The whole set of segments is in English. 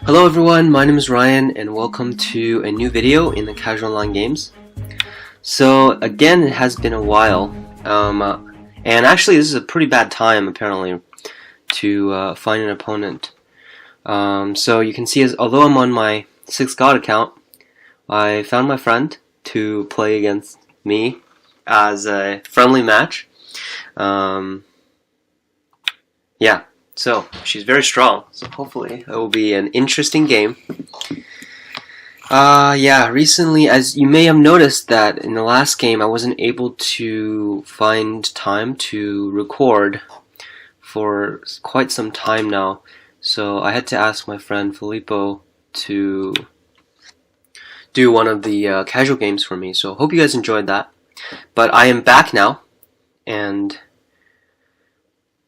Hello everyone, my name is Ryan and welcome to a new video in the Casual Online Games. So again, it has been a while, and actually this is a pretty bad time apparently to find an opponent. So you can see, although I'm on my 6th God account, I found my friend to play against me as a friendly match. Yeah. So, she's very strong, so hopefully it will be an interesting game. Yeah, recently, as you may have noticed that in the last game I wasn't able to find time to record for quite some time now, so I had to ask my friend Filippo to do one of the casual games for me, so hope you guys enjoyed that. But I am back now, and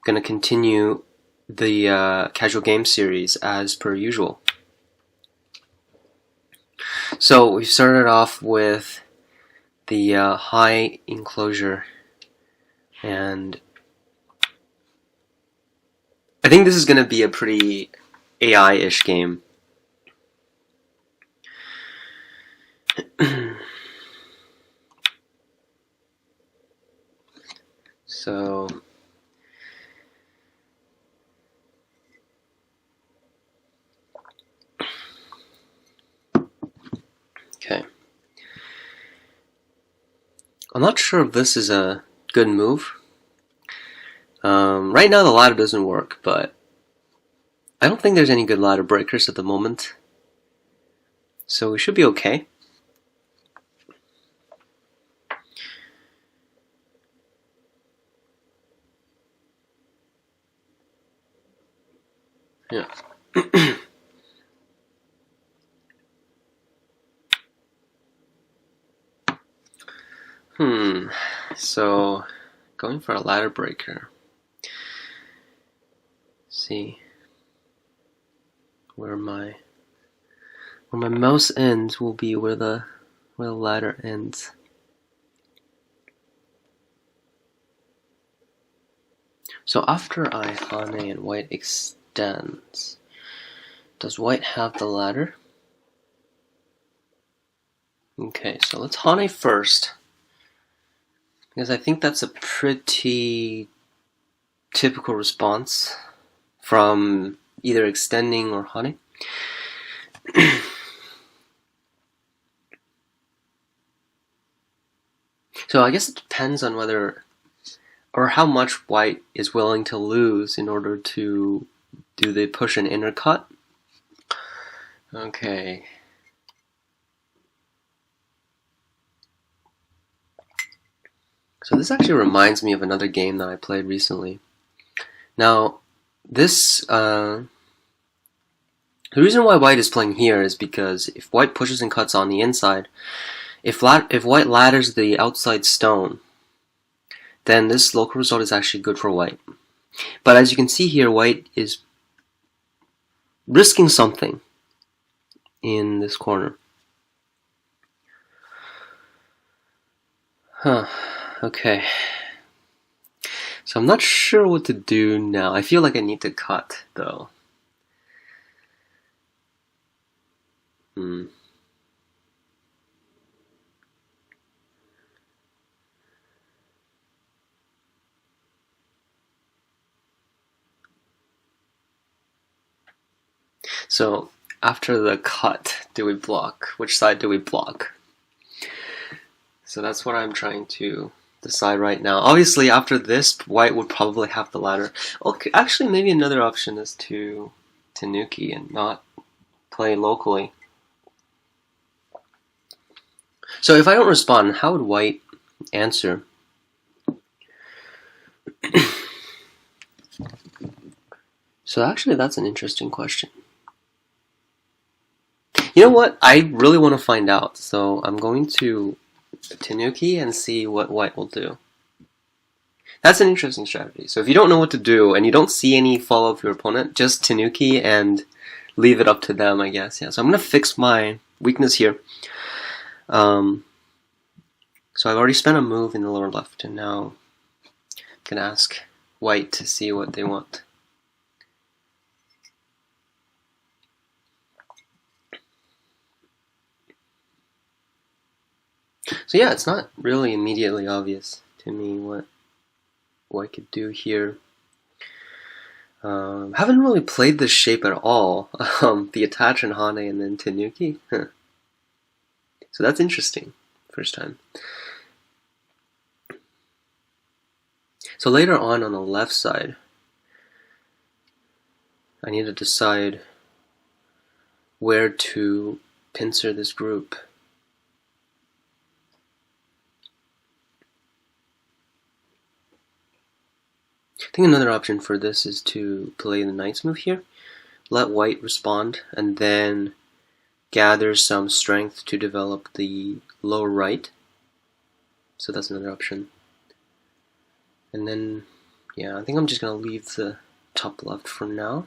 gonna continue the casual game series as per usual. So we started off with the high enclosure, and I think this is going to be a pretty AI-ish game. So okay. I'm not sure if this is a good move. Right now the ladder doesn't work, but I don't think there's any good ladder breakers at the moment. So we should be okay. Yeah. So going for a ladder breaker. See where my mouse ends will be where the ladder ends. So after I Hane and white extends, does white have the ladder? Okay, so let's Hane first, because I think that's a pretty typical response from either extending or Hane. So I guess it depends on whether or how much white is willing to lose in order to do the push and inner cut. Okay. So this actually reminds me of another game that I played recently. Now, this the reason why white is playing here is because if white pushes and cuts on the inside, if white ladders the outside stone, then this local result is actually good for white. But as you can see here, white is risking something in this corner. Okay. So I'm not sure what to do now. I feel like I need to cut, though. So after the cut, do we block? Which side do we block? So that's what I'm trying to decide right now. Obviously, after this, white would probably have the ladder. Okay, actually, maybe another option is to Tanuki and not play locally. So if I don't respond, how would white answer? So actually, that's an interesting question. You know what? I really want to find out, so I'm going to Tanuki and see what white will do. That's an interesting strategy. So if you don't know what to do and you don't see any follow-up of your opponent, just Tanuki and leave it up to them, I guess. Yeah. So I'm going to fix my weakness here. So I've already spent a move in the lower left, and now I can ask white to see what they want. So yeah, it's not really immediately obvious to me what I could do here. Haven't really played this shape at all. The attach and hane and then tenuki. Huh. So that's interesting. First time. So later on the left side, I need to decide where to pincer this group. I think another option for this is to play the knight's move here, let white respond, and then gather some strength to develop the lower right. So that's another option. And then, yeah, I think I'm just going to leave the top left for now.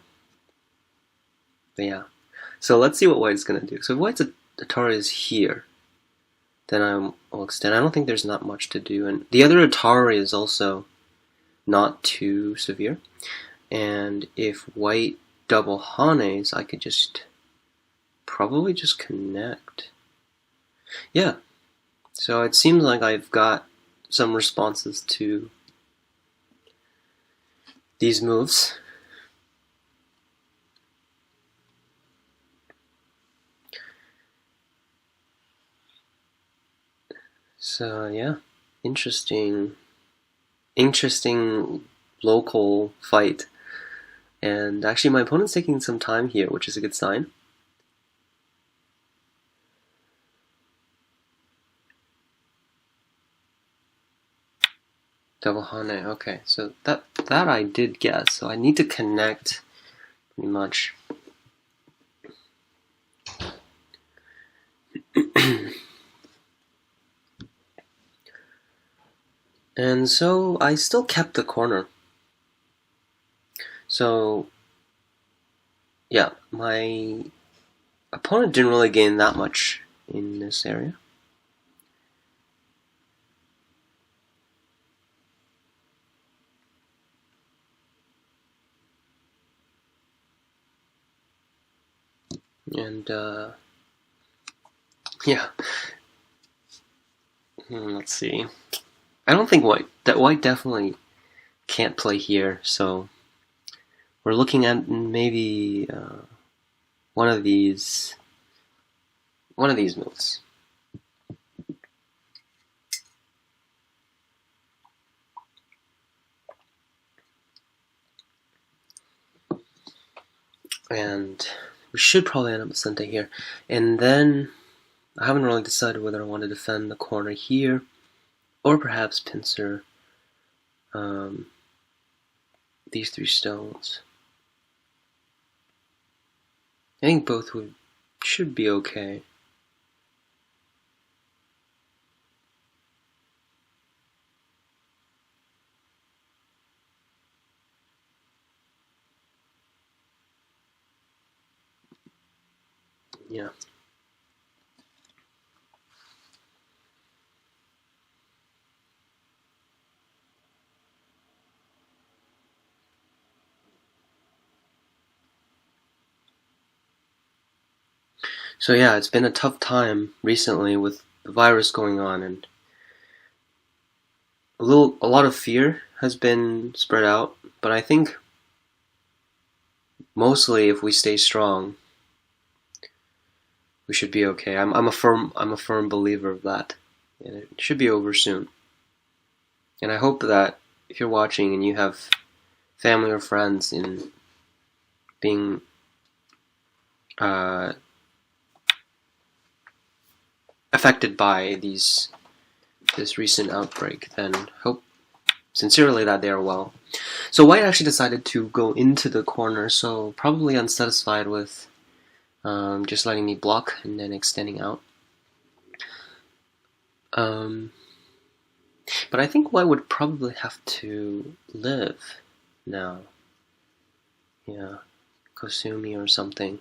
But yeah, so let's see what white's going to do. So if white's Atari is here, then I'll extend. I don't think there's not much to do. And the other Atari is also not too severe. And if white double hanes, I could probably just connect. Yeah, so it seems like I've got some responses to these moves. So yeah, interesting local fight. And actually my opponent's taking some time here, which is a good sign. Double hane, okay, so that I did guess, so I need to connect pretty much. And so I still kept the corner. So yeah, my opponent didn't really gain that much in this area. And yeah, let's see. I don't think white definitely can't play here, so we're looking at maybe one of these moves. And we should probably end up with Sente here. And then I haven't really decided whether I want to defend the corner here or perhaps pincer these three stones. I think both should be okay. Yeah. So yeah, it's been a tough time recently with the virus going on, and a lot of fear has been spread out, but I think mostly if we stay strong, we should be okay. I'm a firm believer of that, and it should be over soon. And I hope that if you're watching and you have family or friends in being affected by this recent outbreak, then hope sincerely that they are well. So white actually decided to go into the corner, so probably unsatisfied with just letting me block and then extending out. But I think white would probably have to live now. Yeah, Kosumi or something.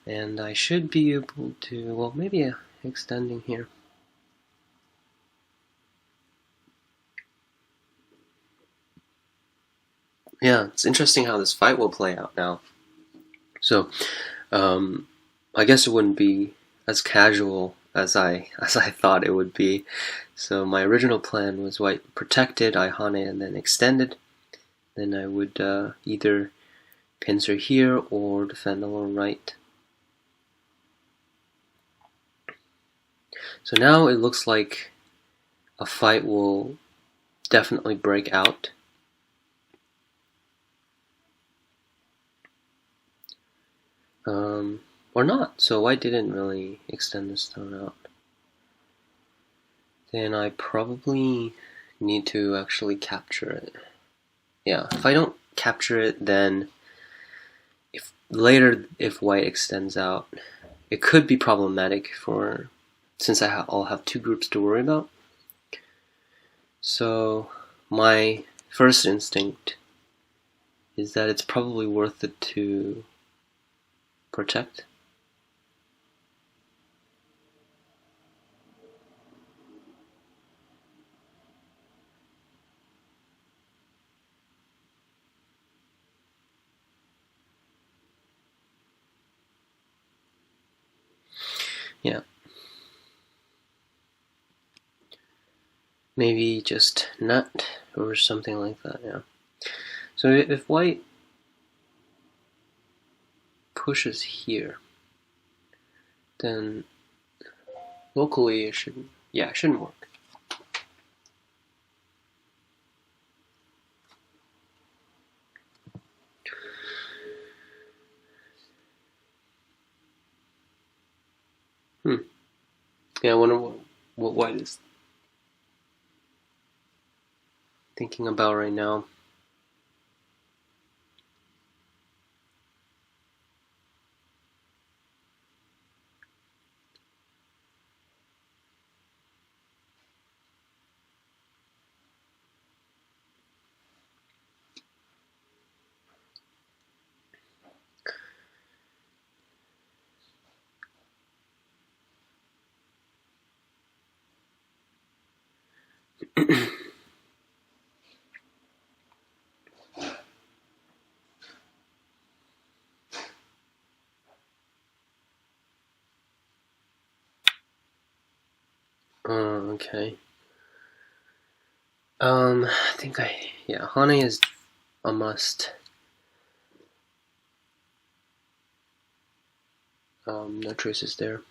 And I should be able to, well, maybe extending here. Yeah, it's interesting how this fight will play out now. So, I guess it wouldn't be as casual as I thought it would be. So my original plan was white protected, Ihane, and then extended. Then I would either pincer here or defend along right. So now it looks like a fight will definitely break out. Or not. So white didn't really extend the stone out. Then I probably need to actually capture it. Yeah, if I don't capture it, then if white extends out, it could be problematic since I'll have two groups to worry about. So my first instinct is that it's probably worth it to protect. Yeah. Maybe just nut or something like that, yeah. So if white pushes here, then locally it shouldn't work. Yeah, I wonder what white is thinking about right now. Okay. I think Hane is a must. No traces there.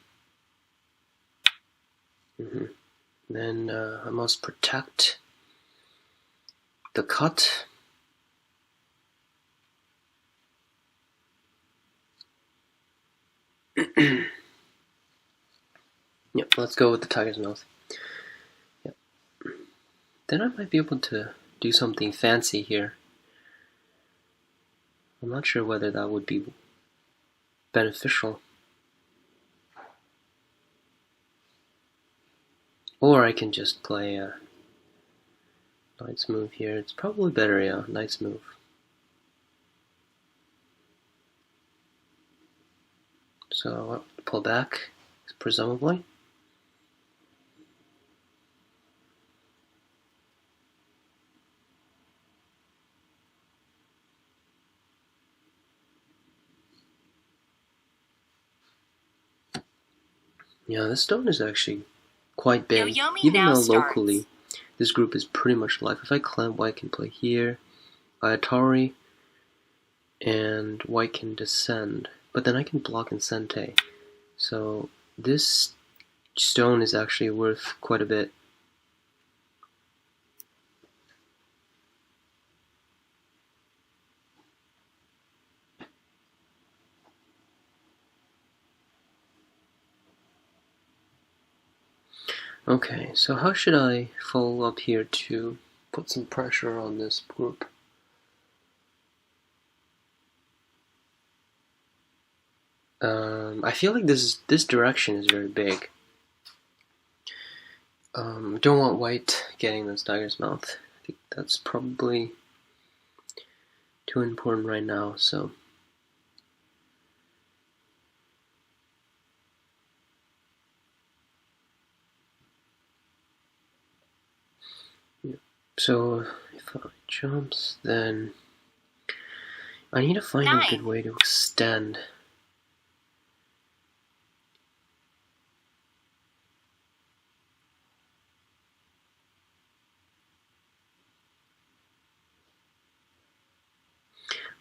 Then I must protect the cut. Yep, let's go with the tiger's mouth. Yep. Then I might be able to do something fancy here. I'm not sure whether that would be beneficial. Or I can just play a knight's move here. It's probably better, yeah, knight's move. So pull back, presumably. Yeah, this stone is actually quite big, even though locally this group is pretty much alive. If I clamp, white can play here, Ayatari, and white can descend, but then I can block and sente. So this stone is actually worth quite a bit. Okay, so how should I follow up here to put some pressure on this group? I feel like this direction is very big. Don't want white getting this tiger's mouth. I think that's probably too important right now, so. So if I jumps, then I need to find a good way to extend.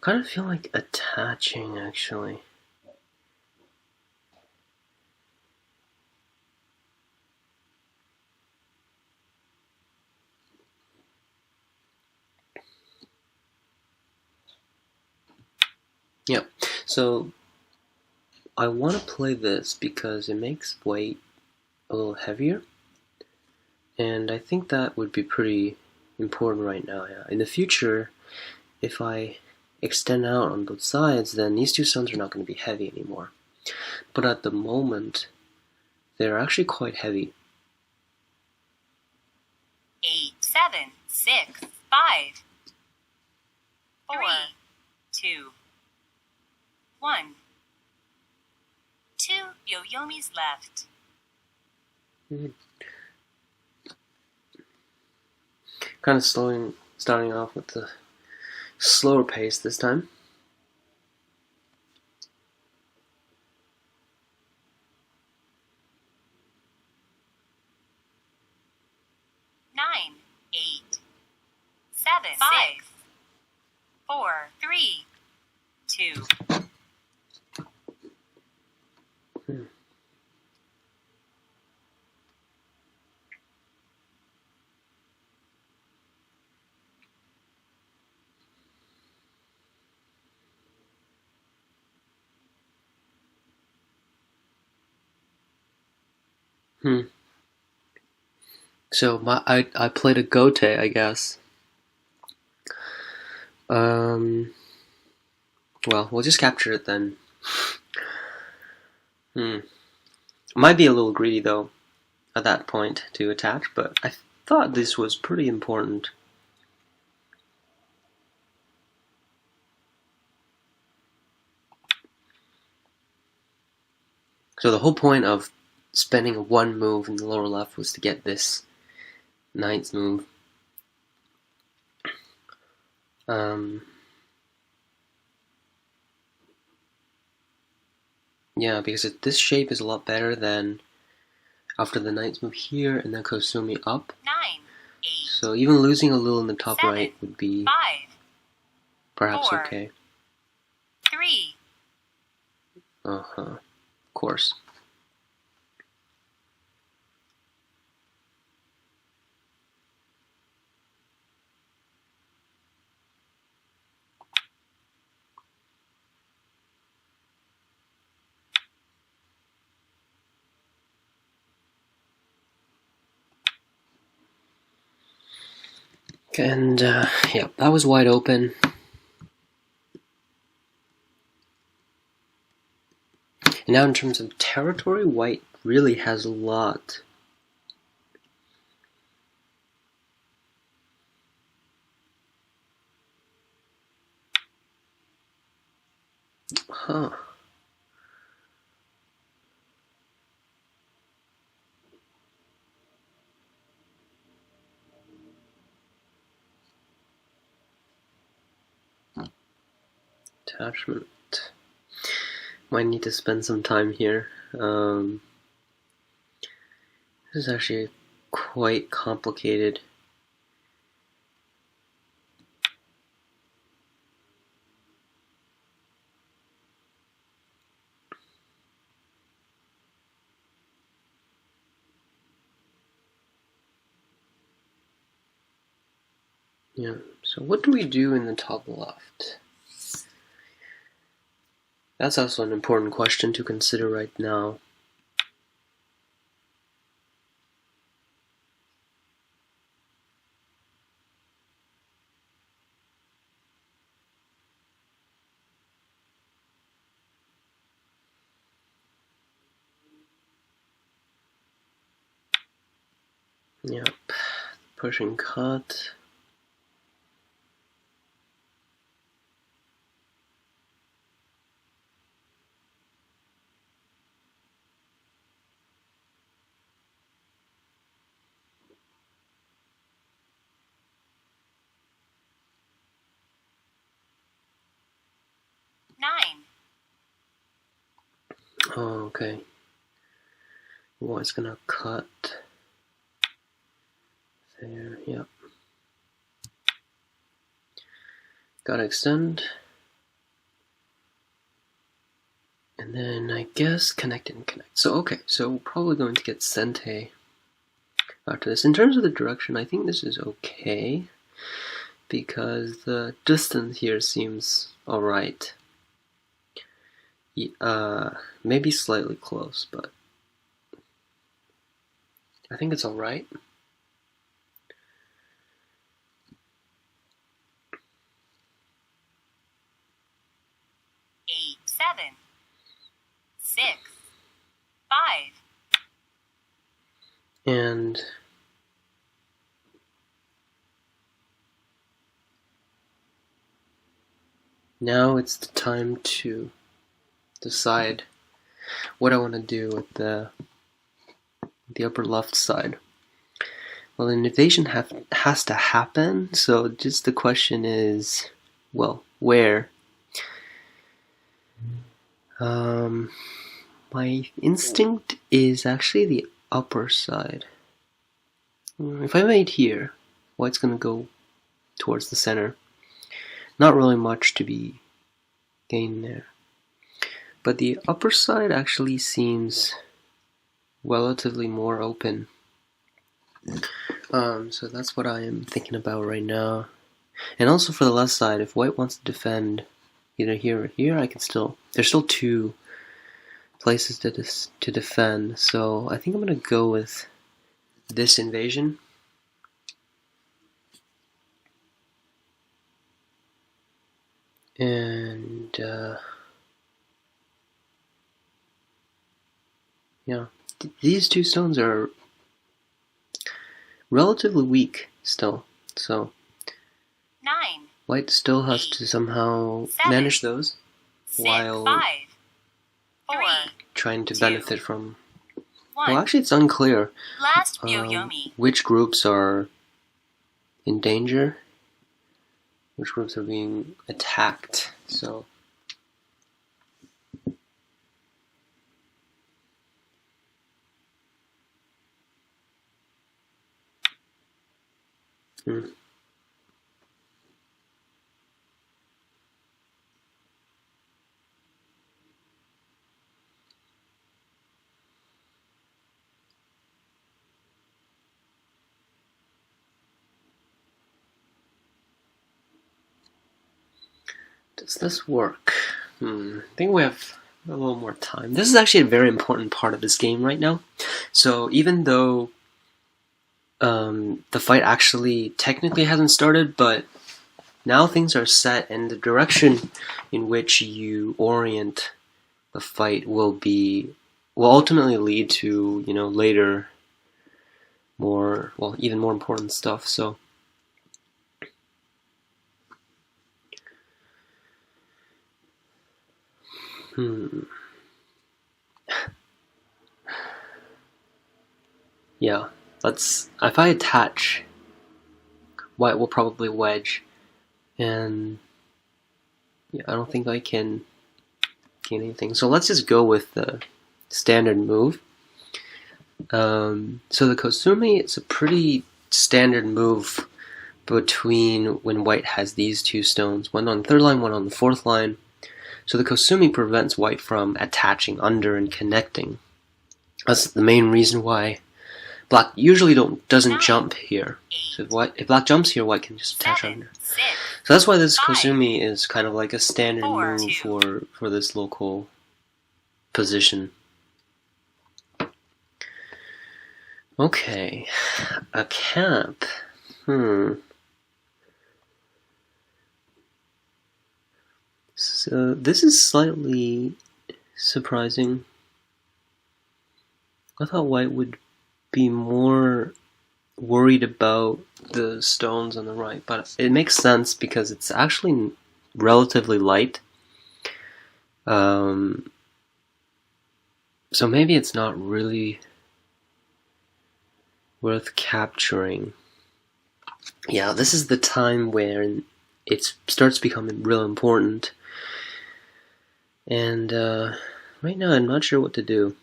kind of feel like attaching, actually. Yeah, so I want to play this because it makes weight a little heavier, and I think that would be pretty important right now. Yeah. In the future, if I extend out on both sides, then these two stones are not going to be heavy anymore. But at the moment, they're actually quite heavy. 8, 7, 6, 5, 4, 2, 1. 2 yoyomis left. Kind of starting off with the slower pace this time. Nine, 8, 7, 5, 4, 3, 2. So I played a gote, I guess. Well, we'll just capture it then. Might be a little greedy though at that point to attach, but I thought this was pretty important. So the whole point of spending one move in the lower left was to get this ninth move. Yeah, because this shape is a lot better than after the ninth move here and then Kosumi up. 9, 8. So even losing a little in the top 7, right would be 5, perhaps 4, okay. 3. Of course. And yeah, that was wide open. And now in terms of territory, white really has a lot. Huh. Attachment. Might need to spend some time here. This is actually quite complicated. Yeah, so what do we do in the top left? That's also an important question to consider right now. Yep, pushing cut. Oh, okay. What's gonna cut there? Yep. Gotta extend. And then I guess connect and connect. So okay, so we're probably going to get Sente after this. In terms of the direction, I think this is okay because the distance here seems alright. Maybe slightly close, but I think it's alright. Eight, 7, 6, 5. And now it's the time to decide what I want to do with the upper left side. Well, an invasion has to happen, so just the question is, well, where? My instinct is actually the upper side. If I made here, white's gonna go towards the center. Not really much to be gained there. But the upper side actually seems relatively more open. So that's what I am thinking about right now. And also for the left side, if white wants to defend either here or here, I can still... There's still two places to defend, so I think I'm gonna go with this invasion. And yeah, these two stones are relatively weak still, so 9, white still has to somehow manage those 6, while 5, 4, trying to 2, benefit from... 1. Well, actually it's unclear Last Yoyomi. which groups are in danger, which groups are being attacked, so... Does this work? I think we have a little more time. This is actually a very important part of this game right now. So even though the fight actually technically hasn't started, but now things are set, and the direction in which you orient the fight will ultimately lead to, you know, later even more important stuff. So yeah, if I attach, white will probably wedge, and yeah, I don't think I can gain anything. So let's just go with the standard move. So the Kosumi, it's a pretty standard move between when white has these two stones, one on the third line, one on the fourth line. So the Kosumi prevents white from attaching under and connecting. That's the main reason why black usually doesn't jump here. So if black jumps here, white can just attach under. So that's why this Kosumi is kind of like a standard move for this local position. Okay, a camp. So this is slightly surprising. I thought white would be more worried about the stones on the right, but it makes sense because it's actually relatively light. So maybe it's not really worth capturing. Yeah, this is the time where it starts becoming real important. And right now I'm not sure what to do.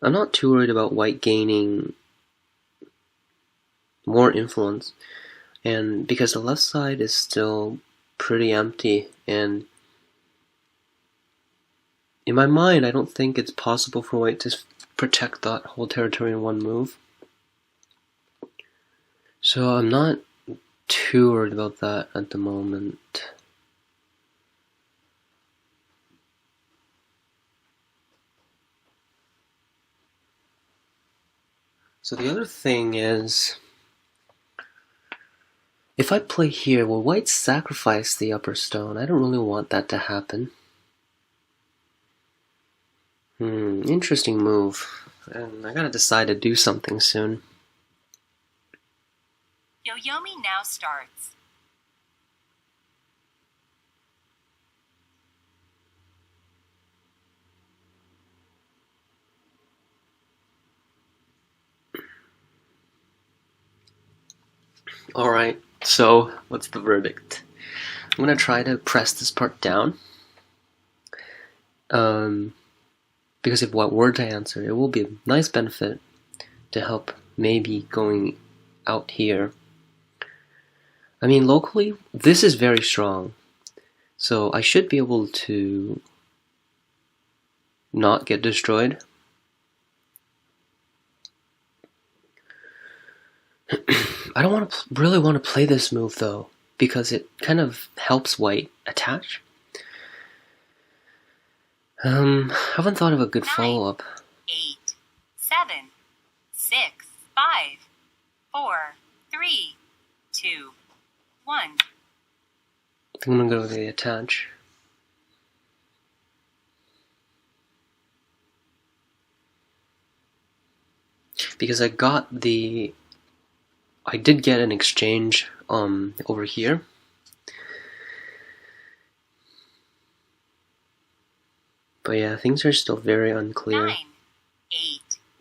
I'm not too worried about white gaining more influence, and because the left side is still pretty empty, and in my mind, I don't think it's possible for white to protect that whole territory in one move. So I'm not too worried about that at the moment. So the other thing is, if I play here, will white sacrifice the upper stone? I don't really want that to happen. Interesting move. And I gotta decide to do something soon. Yoyomi now starts. Alright, so what's the verdict? I'm gonna try to press this part down. Because if what were to answer, it will be a nice benefit to help maybe going out here. I mean, locally, this is very strong. So I should be able to not get destroyed. I don't really want to play this move though, because it kind of helps white attach. I haven't thought of a good 9, follow-up. 8, 7, 6, 5, 4, 3, 2, 1. I think I'm gonna go with the attach. Because I did get an exchange over here. But yeah, things are still very unclear. 9, 8.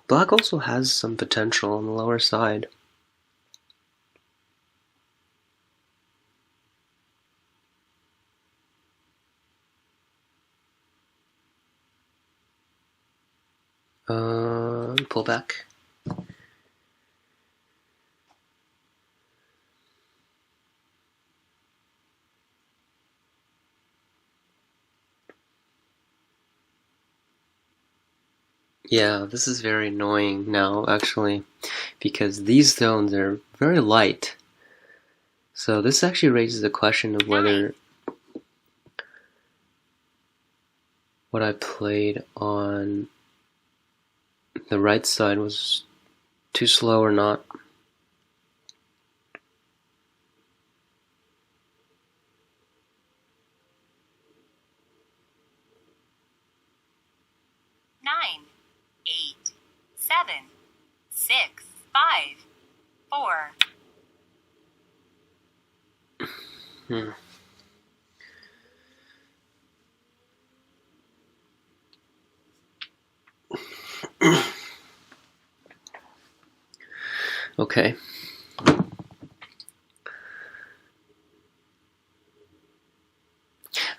Black also has some potential on the lower side. Pull back. Yeah, this is very annoying now, actually, because these stones are very light. So this actually raises the question of whether what I played on the right side was too slow or not. Nine, 8, 7, 6, 5, 4. Okay.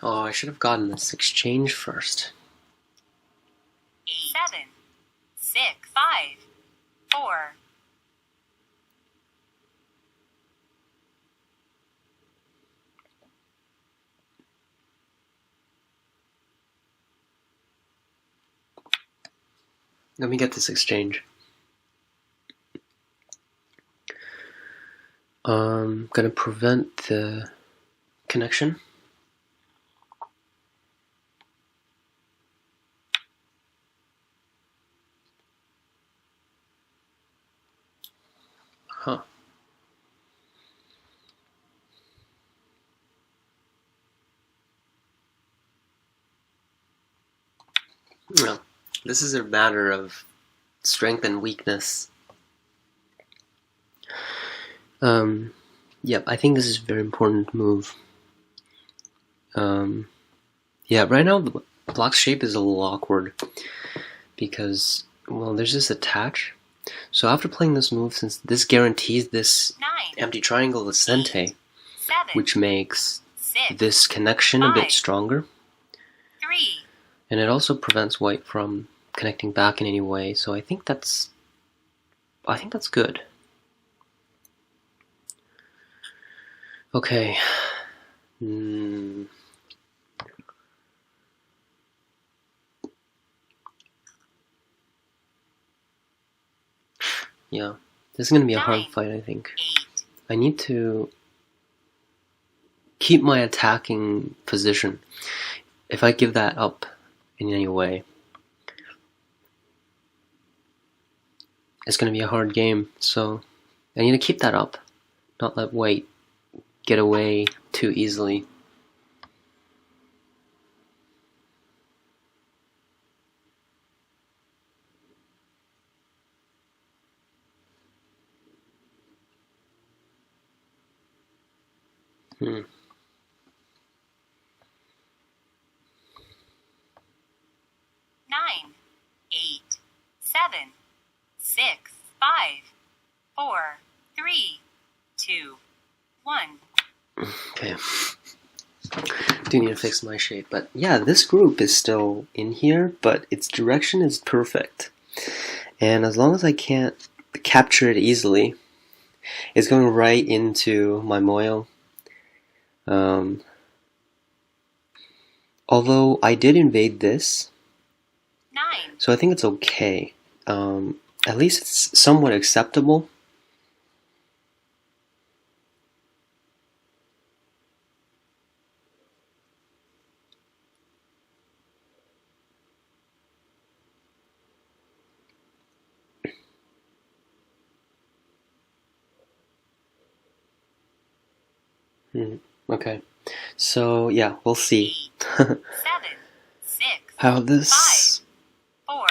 Oh, I should have gotten this exchange first. 7, 6, 5, 4. Let me get this exchange. Gonna prevent the connection. Huh. No, this is a matter of strength and weakness. Yep, I think this is a very important move. Yeah, right now the block's shape is a little awkward because, well, there's this attach. So after playing this move, since this guarantees this 9, empty triangle Vicente, 7, which makes 6, this connection a bit 5, stronger, 3. and it also prevents white from connecting back in any way. So I think that's good. Okay. Yeah, this is gonna be a hard 9, fight, I think. 8, I need to keep my attacking position. If I give that up in any way, it's gonna be a hard game, so I need to keep that up. Not let white get away too easily. Hmm. 9, 8, 7, 6, 5, 4, 3, 2, 1. Okay. Do need to fix my shape, but yeah, this group is still in here, but its direction is perfect. And as long as I can't capture it easily, it's going right into my moil. Although I did invade this, 9, so I think it's okay. At least it's somewhat acceptable. Okay, so yeah, we'll see 7, 6, how this 4.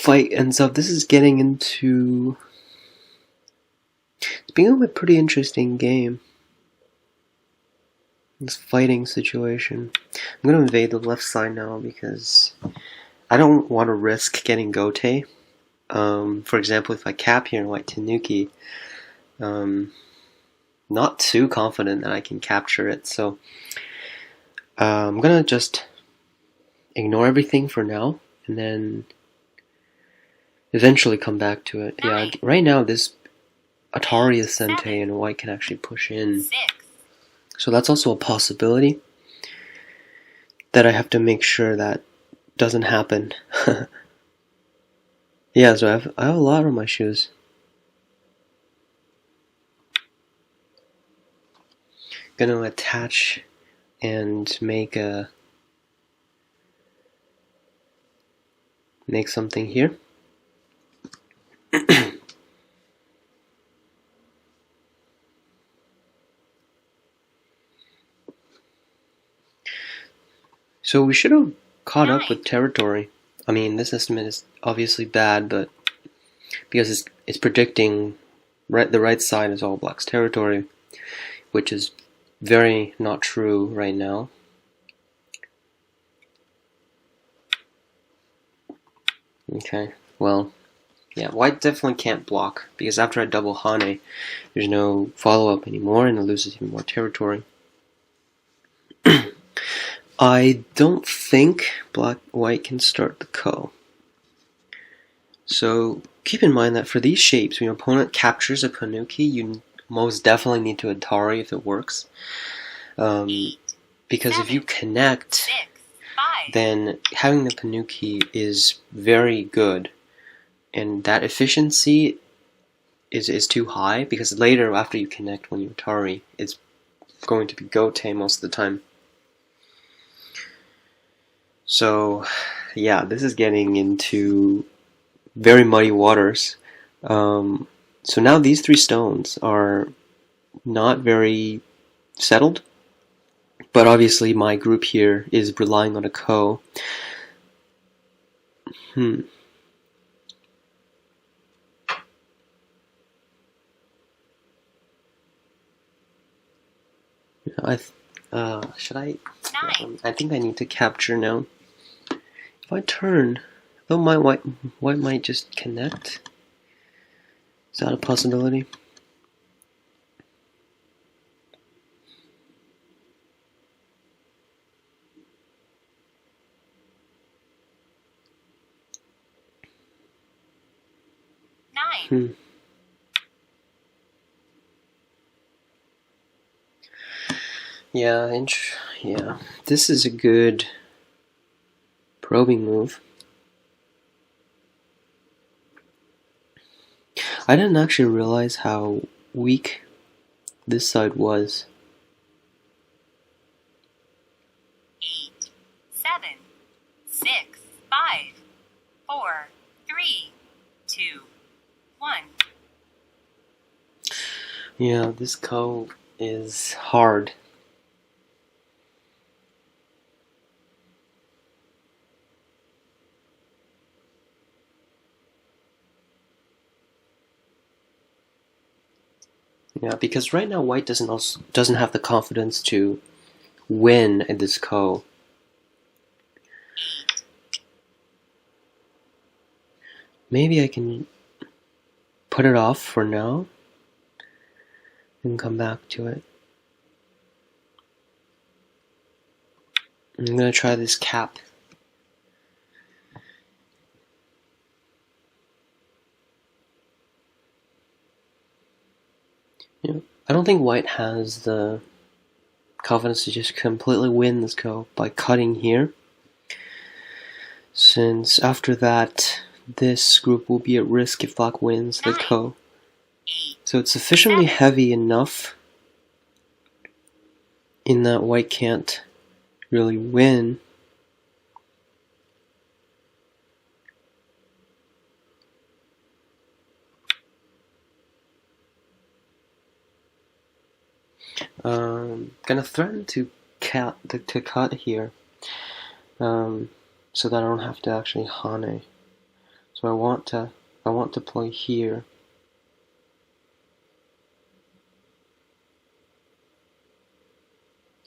fight ends up. This is getting into... It's being a pretty interesting game. This fighting situation. I'm going to invade the left side now because I don't want to risk getting Gote. For example, if I cap here in white Tanuki, not too confident that I can capture it, so I'm gonna just ignore everything for now and then eventually come back to it. Yeah, right now this Atari Ascente and white can actually push in, 6, so that's also a possibility that I have to make sure that doesn't happen. Yeah, so I have a lot on my shoes. Gonna attach and make something here. So we should have caught up with territory. I mean, this estimate is obviously bad, but because it's predicting the right side is all black's territory, which is very not true right now. Okay, well, yeah, white definitely can't block, because after I double Hane, there's no follow-up anymore, and it loses even more territory. I don't think white can start the ko. So keep in mind that for these shapes, when your opponent captures a Panuki, you most definitely need to Atari if it works. Because if you connect, then having the Panuki is very good. And that efficiency is too high, because later after you connect when you Atari, it's going to be Gote most of the time. So yeah, this is getting into very muddy waters. So now these three stones are not very settled, but obviously my group here is relying on a ko. Should I? I think I need to capture now. If I turn, though my white might just connect. Is that a possibility? Yeah, yeah. This is a good probing move. I didn't actually realize how weak this side was. 8, 7, 6, 5, 4, 3, 2, 1. Yeah, this ko is hard. Yeah, because right now white doesn't have the confidence to win in this ko. Maybe I can put it off for now and come back to it. I'm gonna try this cap. Yeah, I don't think white has the confidence to just completely win this ko by cutting here, since after that this group will be at risk if black wins the ko. So it's sufficiently heavy enough in that white can't really win. Gonna threaten to cut here, so that I don't have to actually hane. So I want to play here.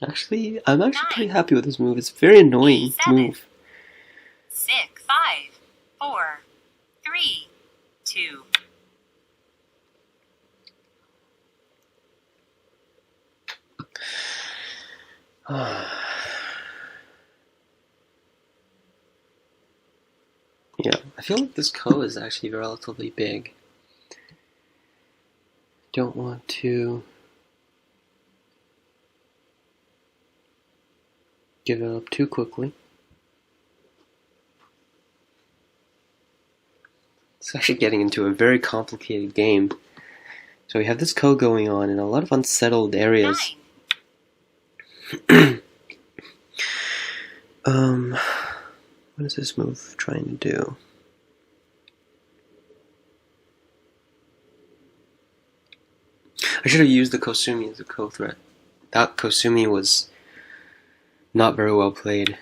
Actually, I'm actually pretty happy with this move. It's a very annoying move. 6, 5, 4, 3, 2. Yeah, I feel like this ko is actually relatively big. Don't want to give it up too quickly. It's actually getting into a very complicated game. So we have this ko going on in a lot of unsettled areas. 9. What is this move trying to do? I should have used the kosumi as a ko threat. That kosumi was not very well played.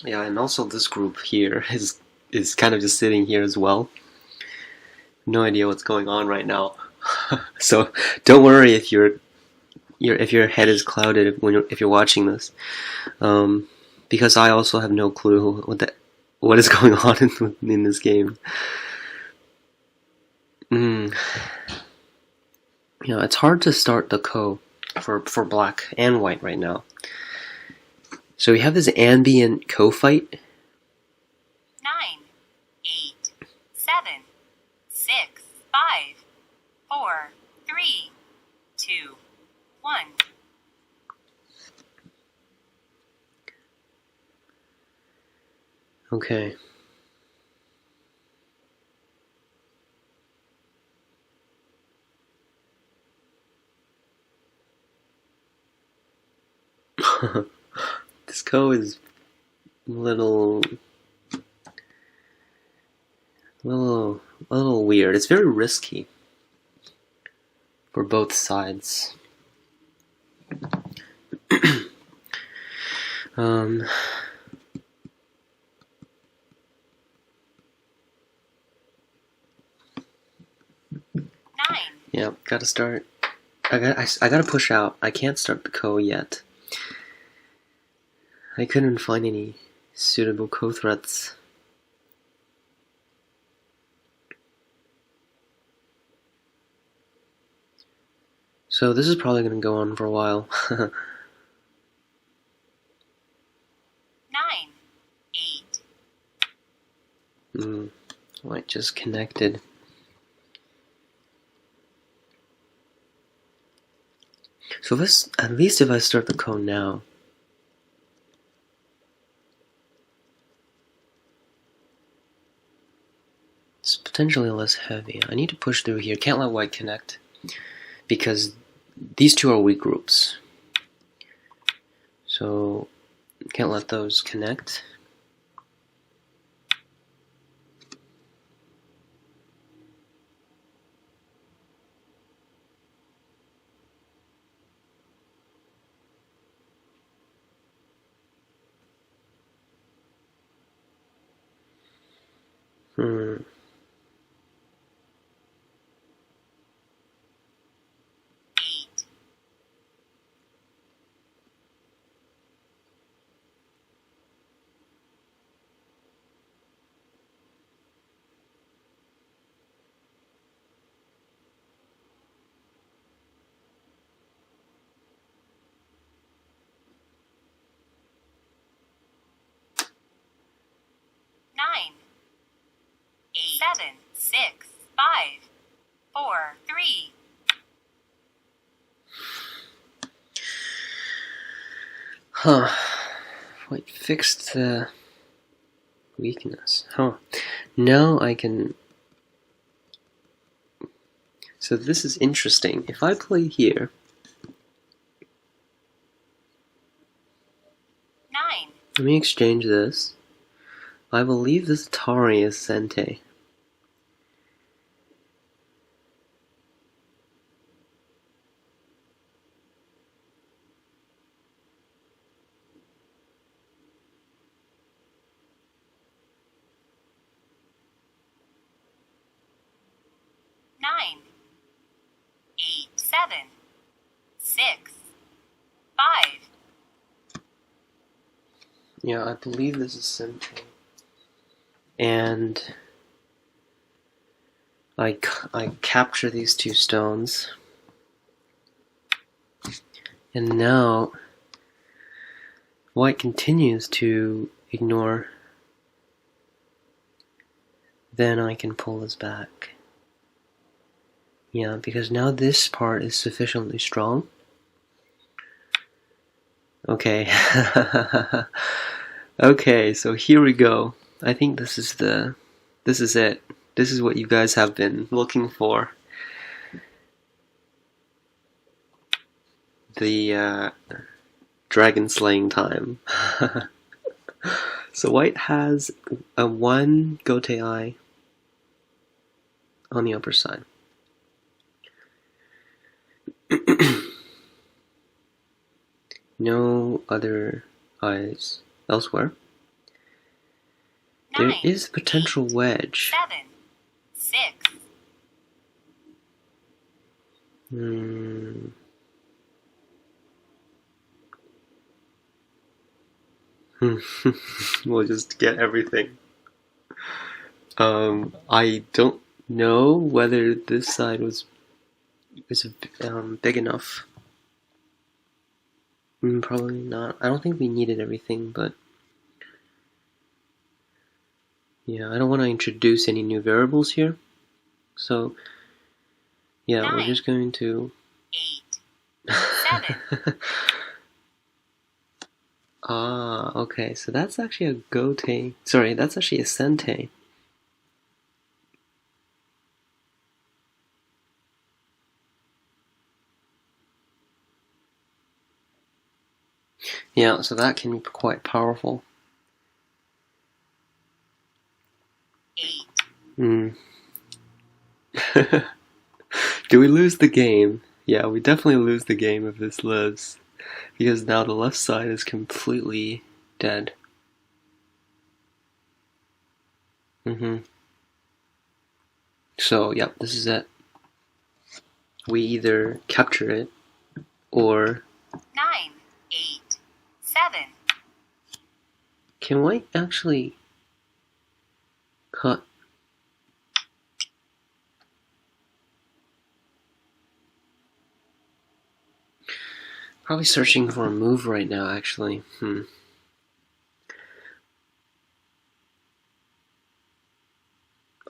Yeah, and also this group here is kind of just sitting here as well. No idea what's going on right now. So don't worry if your head is clouded if you're watching this, because I also have no clue what is going on in this game. Yeah, it's hard to start the ko for black and white right now. So we have this ambient ko fight. 9, 8, 7, 6, 5, 4, 3, 2, 1. Okay. This ko is a little weird. It's very risky for both sides. Yeah, gotta start. I gotta push out. I can't start the ko yet. I couldn't find any suitable ko threats. So this is probably gonna go on for a while. 9, 8. White just connected. So this, at least if I start the cone now, it's potentially less heavy. I need to push through here. Can't let white connect, because these two are weak groups. So can't let those connect. Hmm. 9, 8, 7, 6, 5, 4, 3. Huh. White fixed the weakness. Huh. Now I can... So this is interesting. If I play here... 9. Let me exchange this. I believe this Tari is Sente. Nine, 8, 7, 6, 5. Yeah, I believe this is Sente. And I capture these two stones. And now white continues to ignore. Then I can pull this back. Yeah, because now this part is sufficiently strong. Okay. Okay, so here we go. I think this is it. This is what you guys have been looking for. The dragon slaying time. So white has a 1 Gote eye on the upper side. No other eyes elsewhere. 9, There is a potential wedge. 7, 6. We'll just get everything. I don't know whether this side was big enough. Probably not. I don't think we needed everything, but yeah, I don't want to introduce any new variables here. So yeah, 9, we're just going to 8, 7. Ah, okay, so that's actually a Gote. Sorry, that's actually a Sente. Yeah, so that can be quite powerful. 8. Do we lose the game? Yeah, we definitely lose the game if this lives. Because now the left side is completely dead. So, yeah, this is it. We either capture it, or... 9, 8, 7. Can white actually cut? Probably searching for a move right now, actually.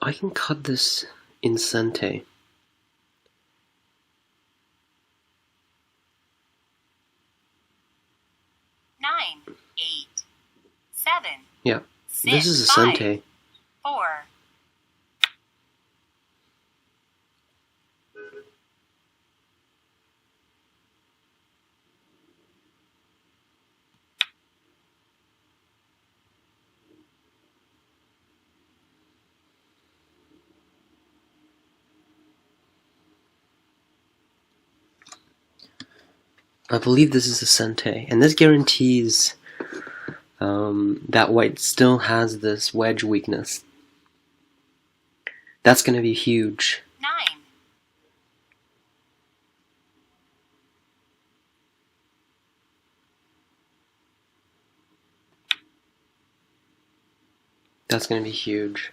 I can cut this in Sente. Yeah. 6, This is a 5, sente. 4. I believe this is a sente, and this guarantees that white still has this wedge weakness. That's going to be huge. 9, That's going to be huge.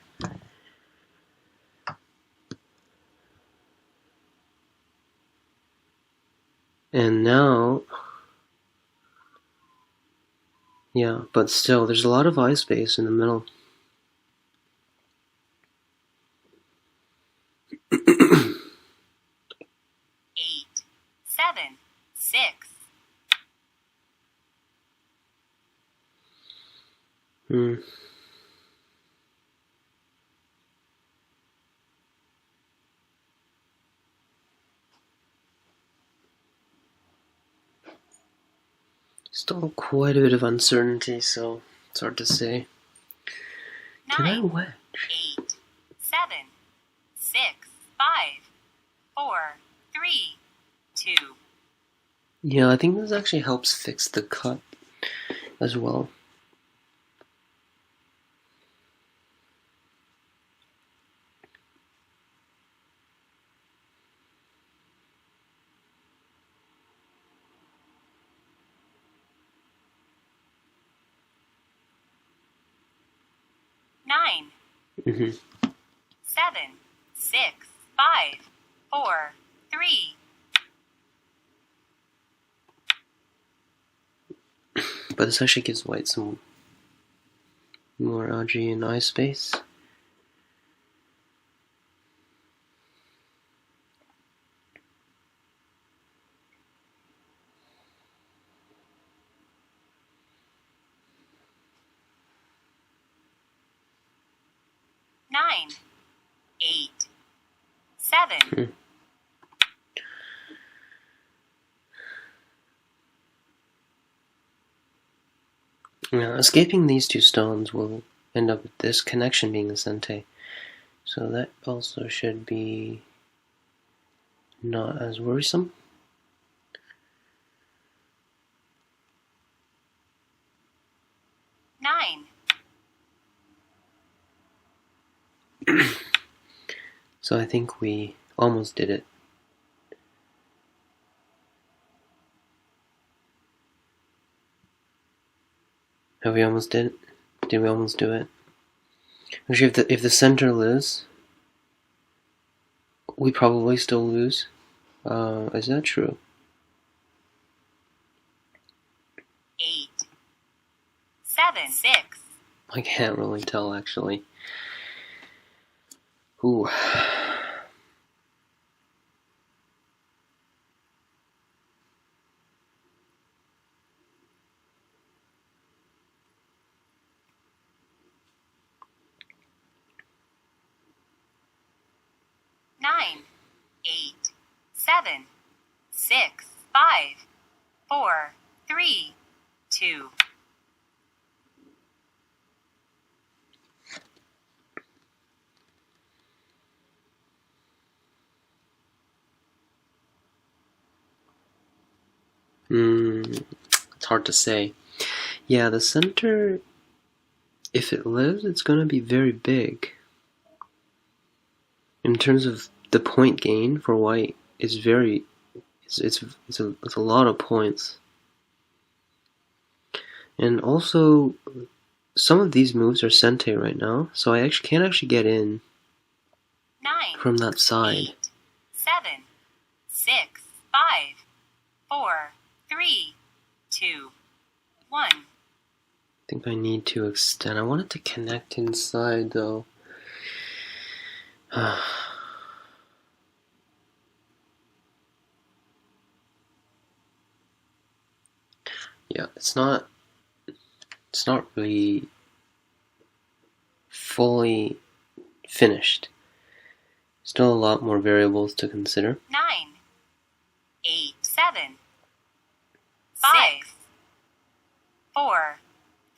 And now, yeah, but still, there's a lot of eye space in the middle. 8, 7, 6. Hmm. Still quite a bit of uncertainty, so it's hard to say. Can I 9, wedge? 8, 7, 6, 5, 4, 3, 2. Yeah, I think this actually helps fix the cut as well. Nine, Hmm. 7, 6, 5, 4, 3. But this actually gives white some more algae and eye space. Nine, 8, 7. Now, escaping these two stones will end up with this connection being a sente. So that also should be not as worrisome. Nine, So I think we almost did it. Have we almost did it? Did we almost do it? Actually, if the center lives, we probably still lose. Is that true? 8, 7, 6. I can't really tell, actually. Ooh. Nine, 8, 7, 6, 5, 4, 3, 2. It's hard to say. Yeah, the center, if it lives, it's going to be very big. In terms of the point gain for white, it's a lot of points. And also, some of these moves are sente right now, so I actually can't actually get in 9, from that side. 8, 7, 6, 5, 4, 3, 2, 1. I think I need to extend. I want it to connect inside, though. Yeah, it's not really fully finished. Still a lot more variables to consider. 9, 8, 7, 5, 4,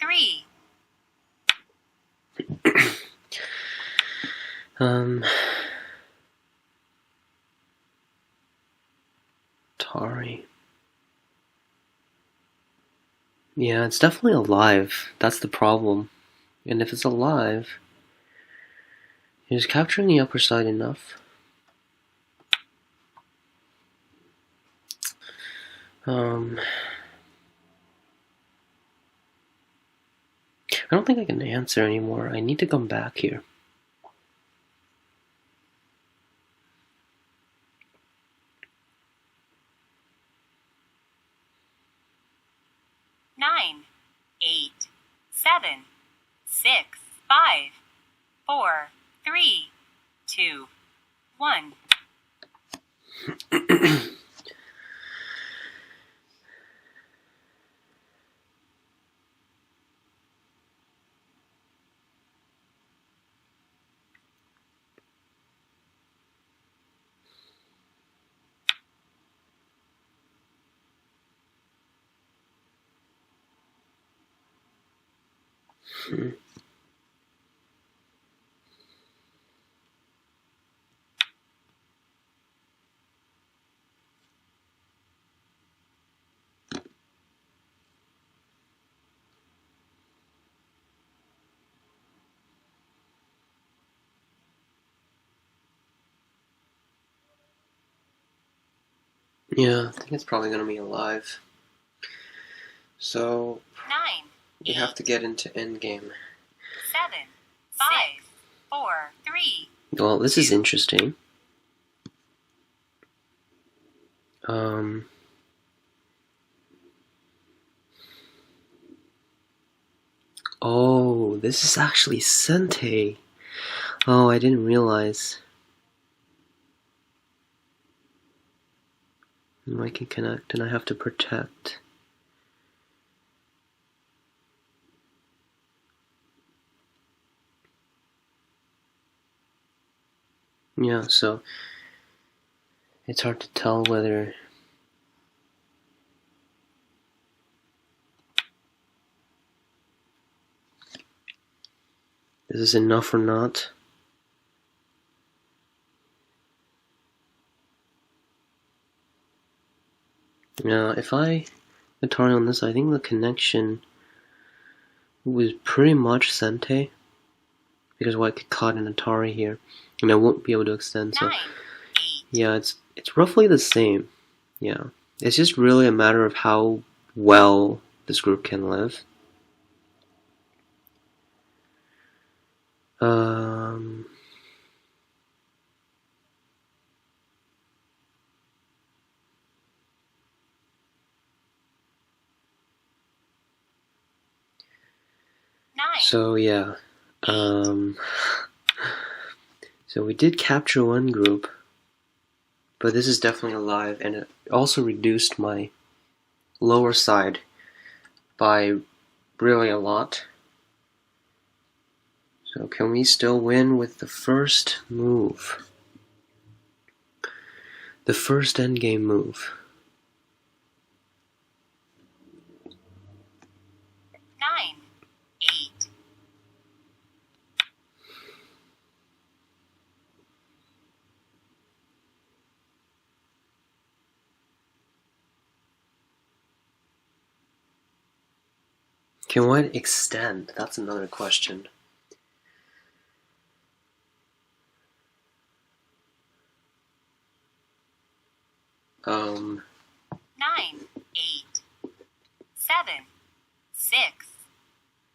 3. Atari. Yeah, it's definitely alive. That's the problem. And if it's alive, is capturing the upper side enough? I don't think I can answer anymore. I need to come back here. Nine, 8, 7, 6, 5, 4, 3, 2, 1. Yeah, I think it's probably going to be alive. So, 9, we have to get into endgame. 7, 5, 4, 3. Well, this is interesting. Oh, this is actually Sente. Oh, I didn't realize. I can connect and I have to protect. Yeah, so it's hard to tell whether this is enough or not. Now, if I Atari on this, I think the connection was pretty much Sente, because I could caught an Atari here, and I won't be able to extend. So, 9, 8. yeah, it's roughly the same. Yeah, it's just really a matter of how well this group can live. 9. So yeah, so we did capture one group, but this is definitely alive, and it also reduced my lower side by really a lot. So can we still win with the first move? The first endgame move. 9, 8. Can one extend? That's another question. Um, 9, 8, 7, 6,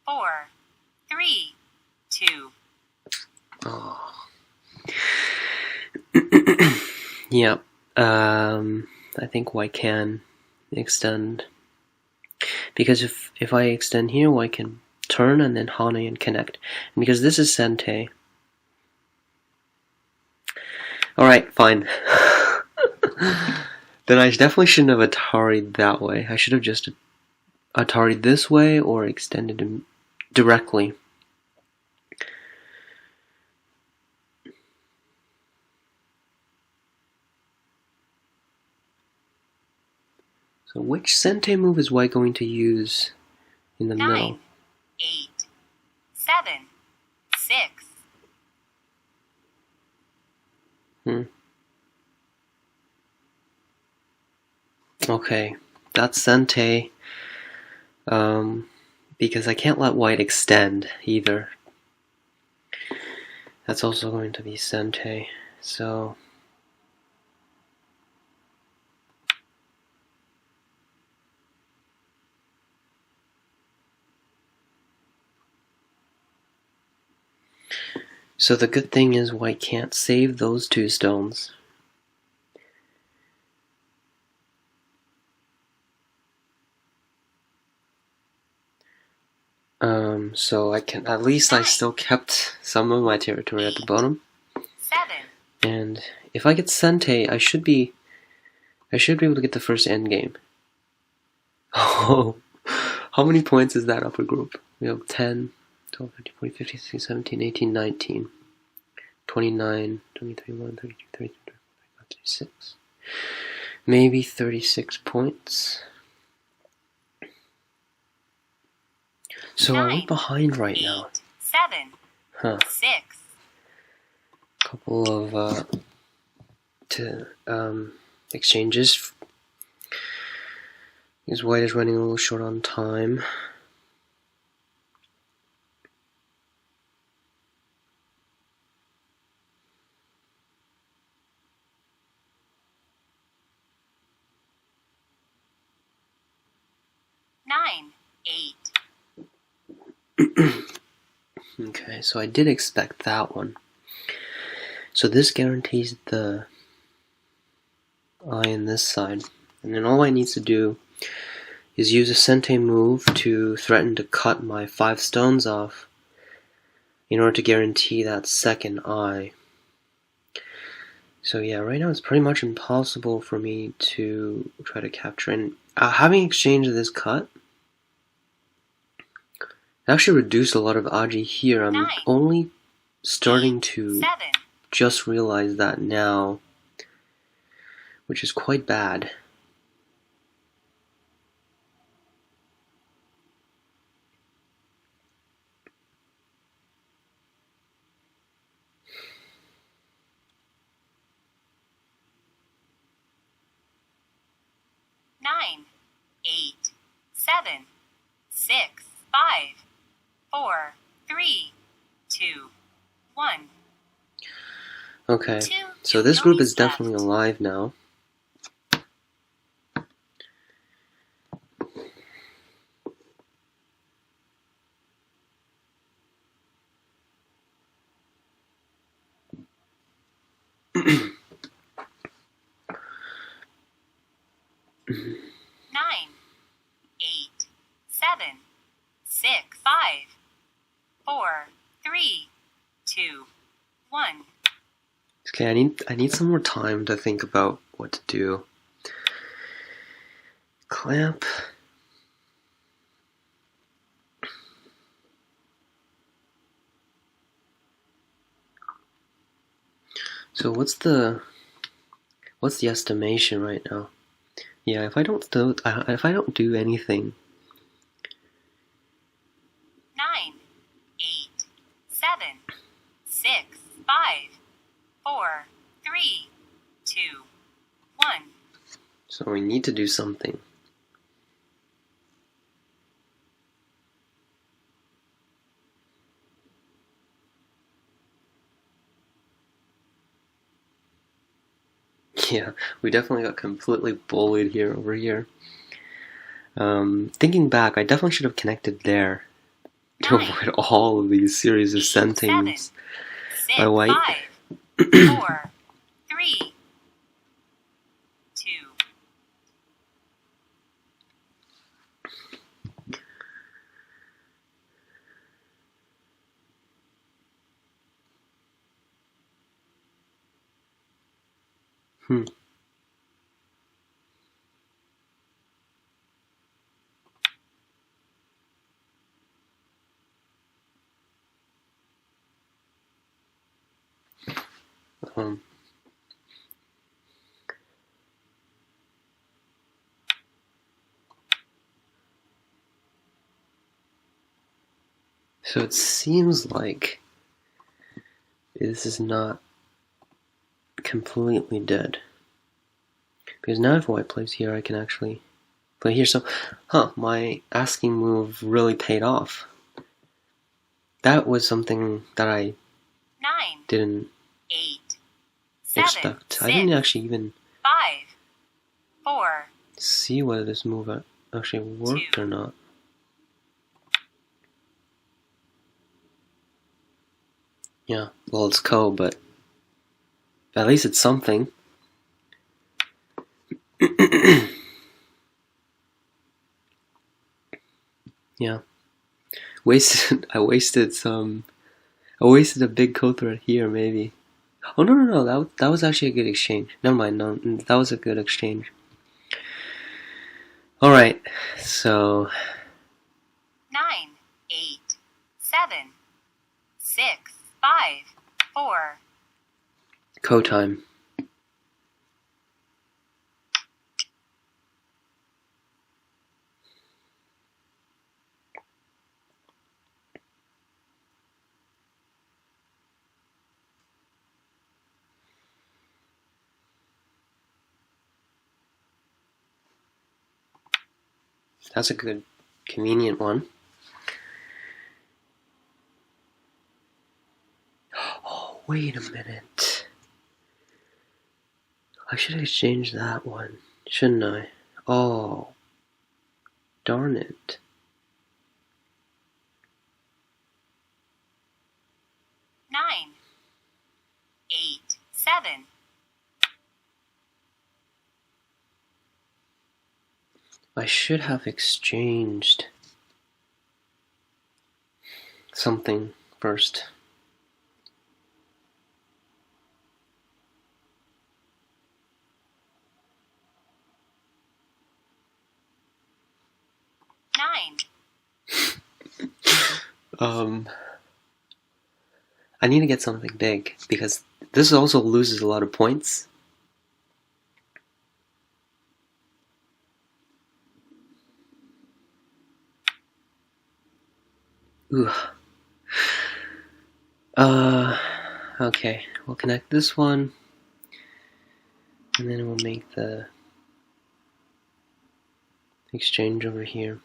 4, 3, 2. oh. Yeah, I think Y can extend. Because if I extend here, Y can turn and then Hane and connect. And because this is Sente. Alright, fine. Then I definitely shouldn't have Atari'd that way. I should have just Atari'd this way or extended him directly. So which sente move is White going to use in the 9, middle? 8, 7, 6. Okay, that's sente. Because I can't let White extend either. That's also going to be sente. So the good thing is White can't save those 2 stones. So at least I still kept some of my territory at the bottom. 7. And if I get sente, I should be able to get the first endgame. Oh, how many points is that upper group? We have 10, 12, 13, 14, 15, 16, 17, 18, 19, 29, 23, 1, 32, 33, 34, 35, 36. Maybe 36 points. So 9, are we behind right 8, now? 7, Huh. 6. Couple of exchanges. Because White is running a little short on time. Nine, 8. Okay, so I did expect that one. So this guarantees the eye on this side. And then all White needs to do is use a sente move to threaten to cut my 5 stones off in order to guarantee that second eye. So yeah, right now it's pretty much impossible for me to try to capture. And having exchanged this cut, it actually reduced a lot of aji here. I'm 9, only starting to 7. just realize that now, which is quite bad. Nine, 8, 7, 6, 5, 4, 3, 2, 1. Okay, 2 so this group is josekis left. definitely alive now. Nine, 8, 7, 6, 5, 4, 3, 2, 1. Okay, I need some more time to think about what to do. Clamp. So what's the estimation right now? Yeah, if I don't do anything. 9, 8, 7, 6, 5, 4, 3, 2, 1. So we need to do something. Yeah, we definitely got completely bullied over here. Thinking back, I definitely should have connected there to 9, avoid all of these series of 8, sentings 6, by White. 5, 4, 3, 2. Hmm. So it seems like this is not completely dead. Because now if white plays here, I can actually play here. So, my asking move really paid off. That was something that I 9, didn't 8, 7, expect. 6, I didn't actually even 5, 4, see whether this move actually worked or not. Yeah, well, it's Ko, but at least it's something. Yeah. I wasted a big Ko threat here, maybe. Oh, no, that was actually a good exchange. Never mind, no, that was a good exchange. Alright, so 9, 8, 7, 6, 5, 4. Ko time. That's a good, convenient one. Oh, wait a minute. I should exchange that one, shouldn't I? Oh, darn it. Nine, 8, 7. I should have exchanged something first. Nine. I need to get something big because this also loses a lot of points. Ooh. Okay, we'll connect this one, and then we'll make the exchange over here.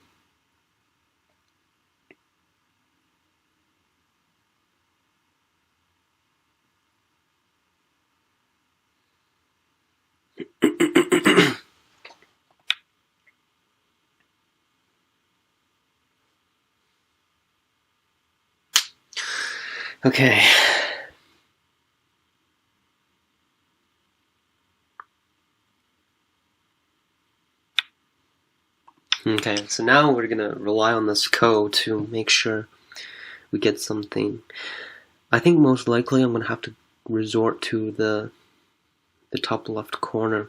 Okay. Okay, so now we're gonna rely on this Ko to make sure we get something. I think most likely I'm gonna have to resort to the top left corner.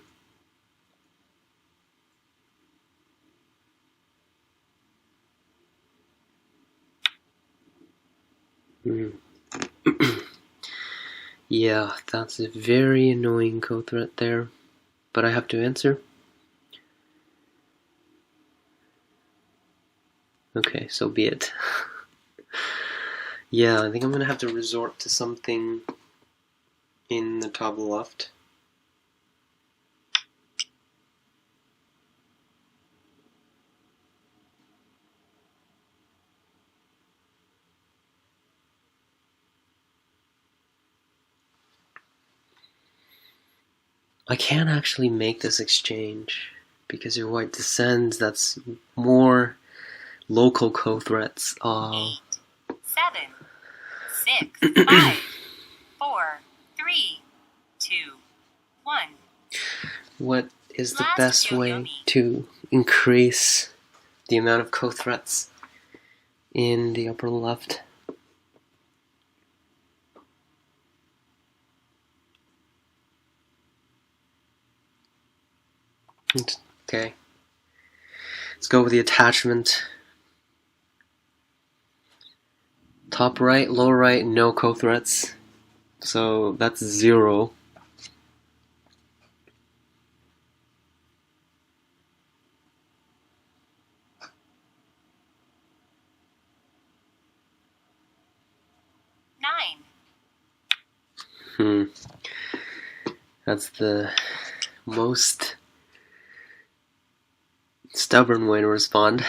Yeah, that's a very annoying Ko threat there, but I have to answer. Okay, so be it. Yeah, I think I'm gonna have to resort to something in the top left. I can't actually make this exchange because if white descends, that's more local Ko threats. 8, 7, 6, 5, 4, 3, 2, 1. What is the Last best way yo-yo-mi. to increase the amount of Ko threats in the upper left? Okay. Let's go with the attachment. Top right, lower right, no Ko threats. So that's 0. That's the most stubborn way to respond.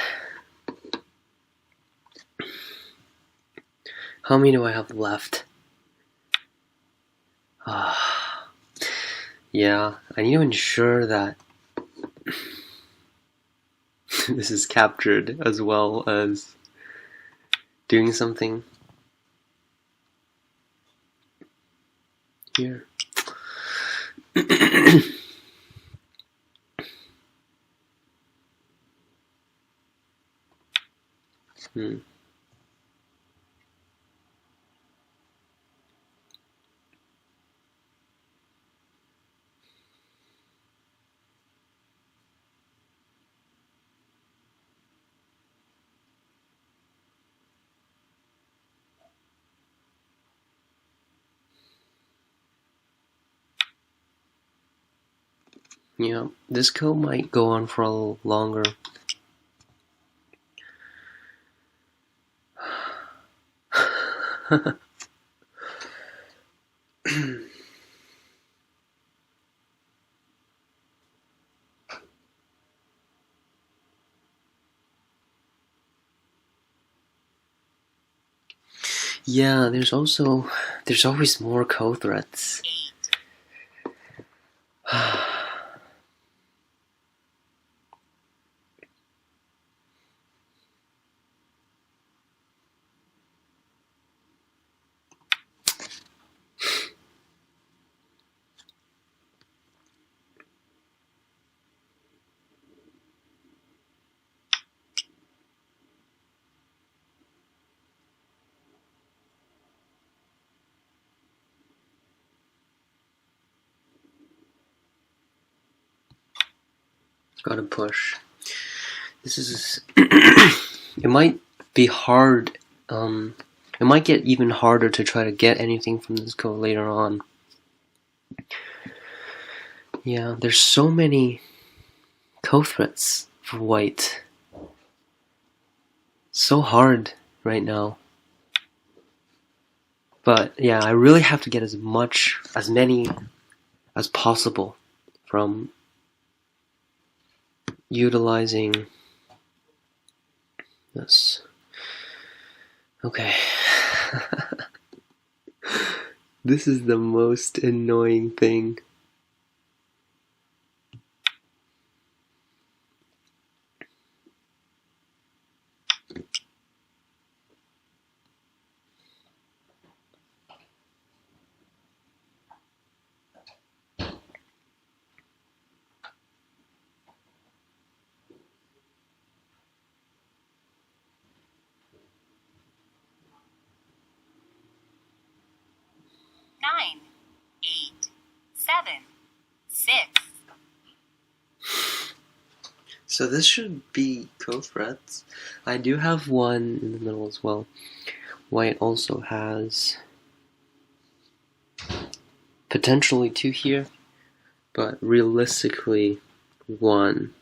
How many do I have left? Yeah, I need to ensure that this is captured as well as doing something here. Yeah, this code might go on for a little longer. Yeah, there's always more code threads. 8. Gotta push. This is it might be hard. It might get even harder to try to get anything from this code later on. Yeah, there's so many code threads for white. So hard right now. But yeah, I really have to get as many as possible from utilizing this. Okay. This is the most annoying thing. Nine, 8, 7, 6. So this should be code threads. I do have one in the middle as well. White also has potentially 2 here, but realistically 1.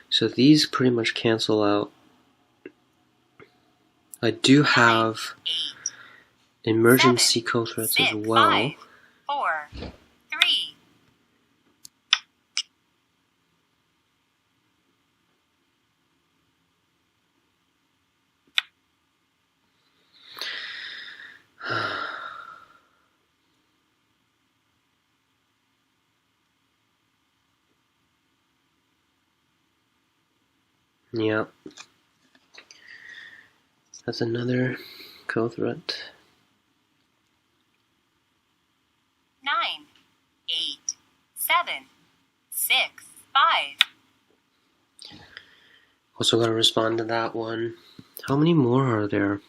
So these pretty much cancel out. I do have 8, emergency 7, code threads 6, as well. 5, 4, 3. Yeah. That's another code thread. 9, 8, 7, 6, 5. Also gotta respond to that one. How many more are there?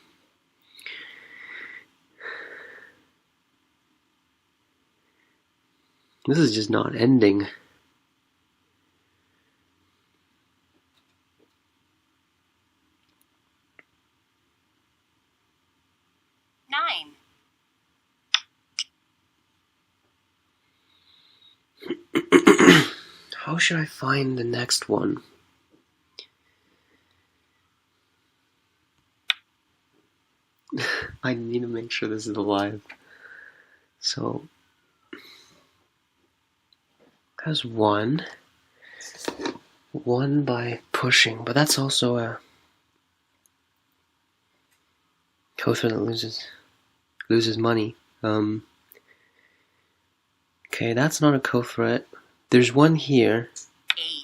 This is just not ending. Nine. How should I find the next one? I need to make sure this is alive. So has one by pushing, but that's also a co-threat that loses money. Okay, that's not a co-threat. There's one here,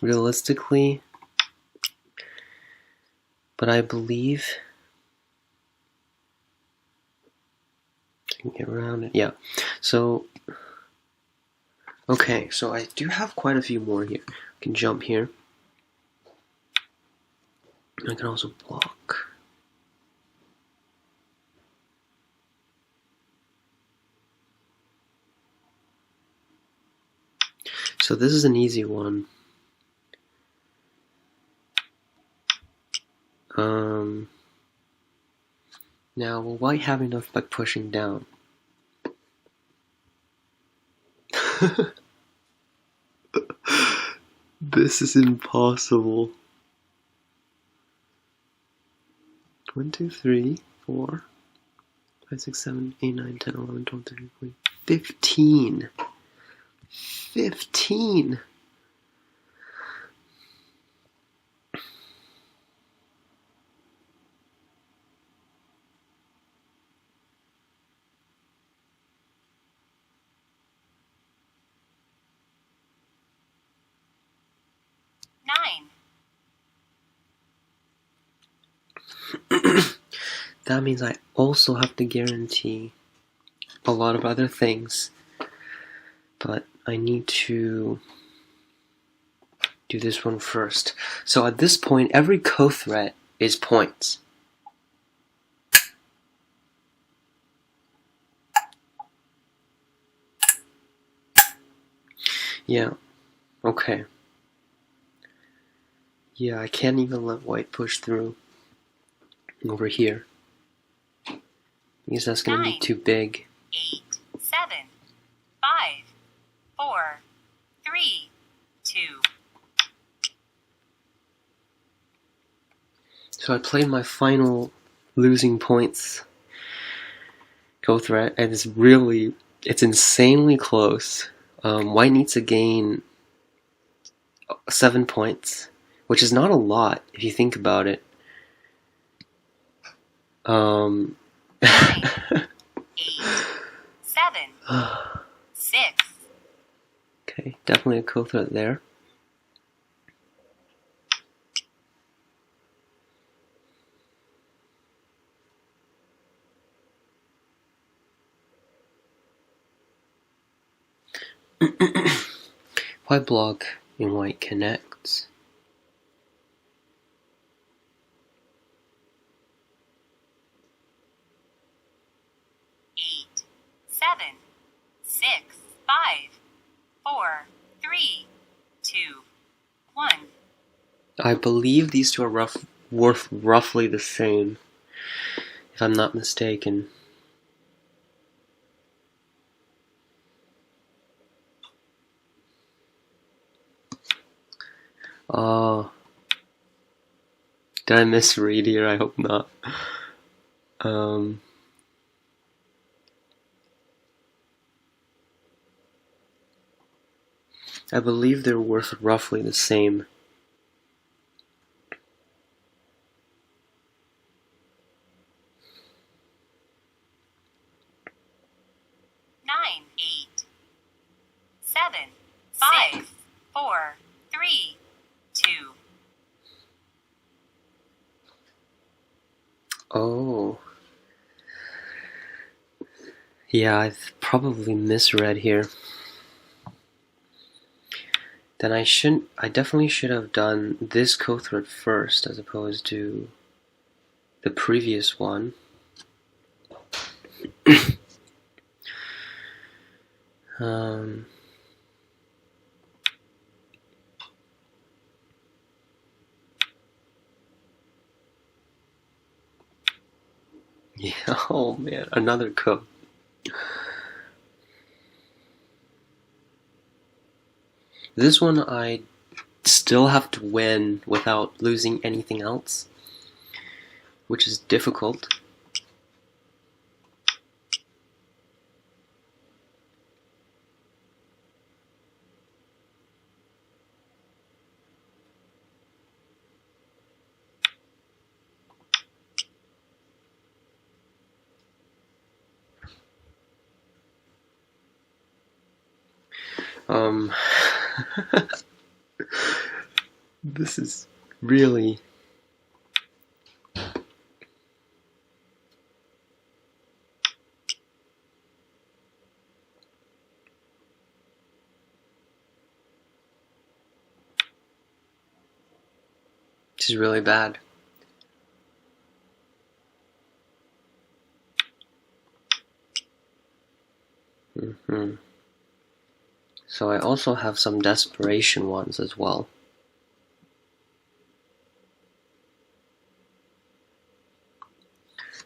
realistically, but I believe I can get around it. Yeah. So okay, so I do have quite a few more here. I can jump here. I can also block. So this is an easy one. Now, will white have enough by pushing down? This is impossible. 1, 2, 3, 4, 5, 6, 7, 8, 9, 10, 11, 12, 13, 14, 15. 15! That means I also have to guarantee a lot of other things, but I need to do this one first. So at this point, every co-threat is points. Yeah, okay. Yeah, I can't even let white push through over here, because that's going to be too big. 8, 7, 5, 4, 3, 2. So I played my final losing points co-threat, and it's insanely close. White needs to gain 7 points, which is not a lot if you think about it. 9, 8, 7, 6. Okay, definitely a co-threat there. White block and white connects. Eight, 7, 6, 5, 4, 3, 2, 1. I believe these two are worth roughly the same, if I'm not mistaken. Oh, did I misread here? I hope not. I believe they're worth roughly the same. Nine, 8, 7, 5, 4, 3, 2. Oh. Yeah, I've probably misread here. Then I definitely should have done this co-thread first as opposed to the previous one. Yeah, oh man, another co. This one I still have to win without losing anything else, which is difficult. This is really... This is really bad. So I also have some desperation ones as well.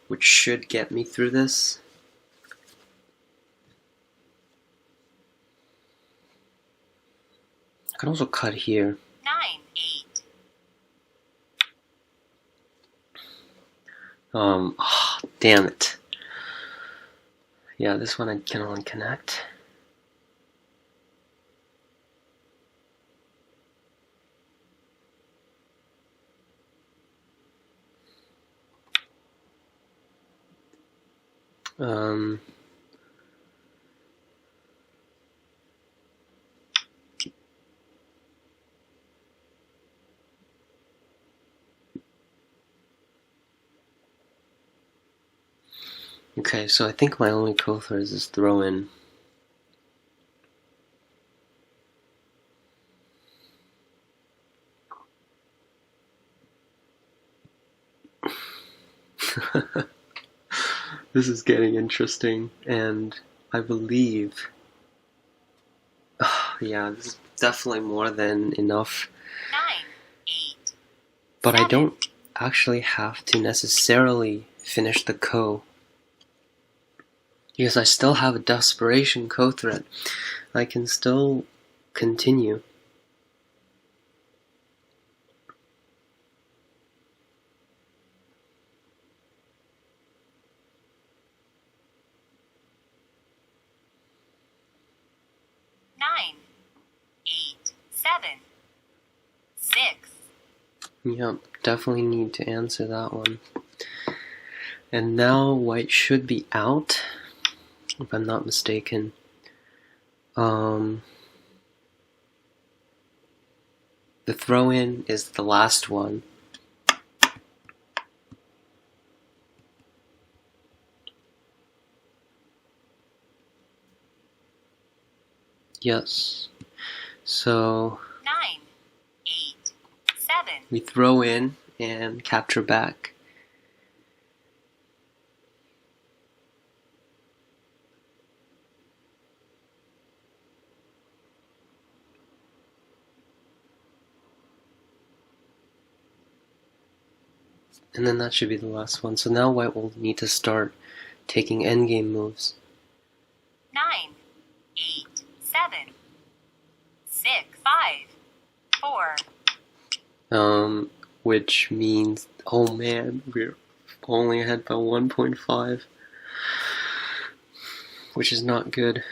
Which should get me through this. I can also cut here. 9, 8. Oh, damn it. Yeah, this one I can only connect. Okay, so I think my only co-thread is this throw in. This is getting interesting, and I believe... yeah, this is definitely more than enough. 9, 8. But 7. I don't actually have to necessarily finish the co. Because I still have a desperation co-thread. I can still continue. Nine, 8, 7, 6. Yep, definitely need to answer that one. And now white should be out, if I'm not mistaken. The throw-in is the last one. Yes. So 9, 8, 7. we throw in and capture back. And then that should be the last one. So now white will need to start taking endgame moves. 9, 8, 7, 6, 5, 4. Which means, oh man, we're only ahead by 1.5, which is not good.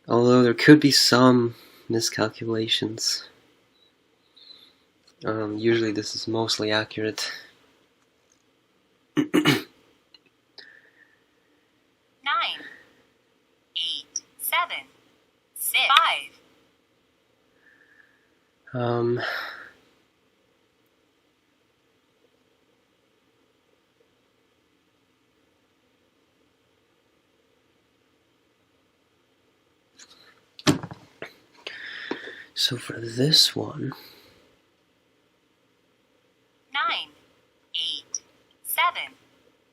Although there could be some miscalculations. Usually this is mostly accurate. 9, 8, 7, 6, 5. So for this one, 9, 8, 7,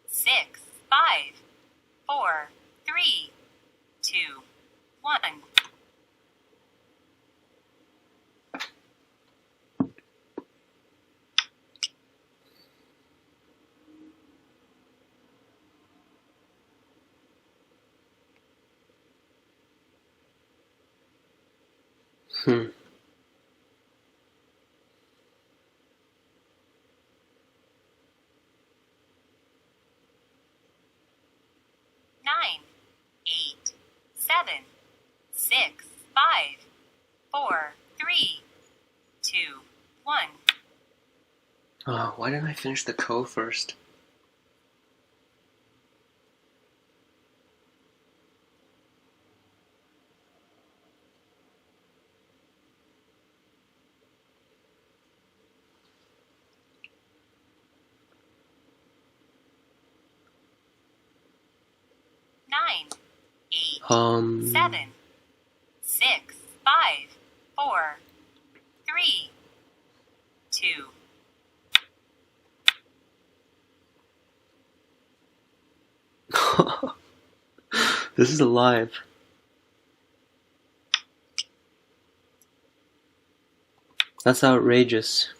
6, 5, 4, 3, 2, 1. hmm. 9, 8, 7, 6, 5, 4, 3, 2, 1. Oh, why didn't I finish the co first? 9, 8, Um. 7, 6, 5, 4, 3, 2. This is alive. That's outrageous.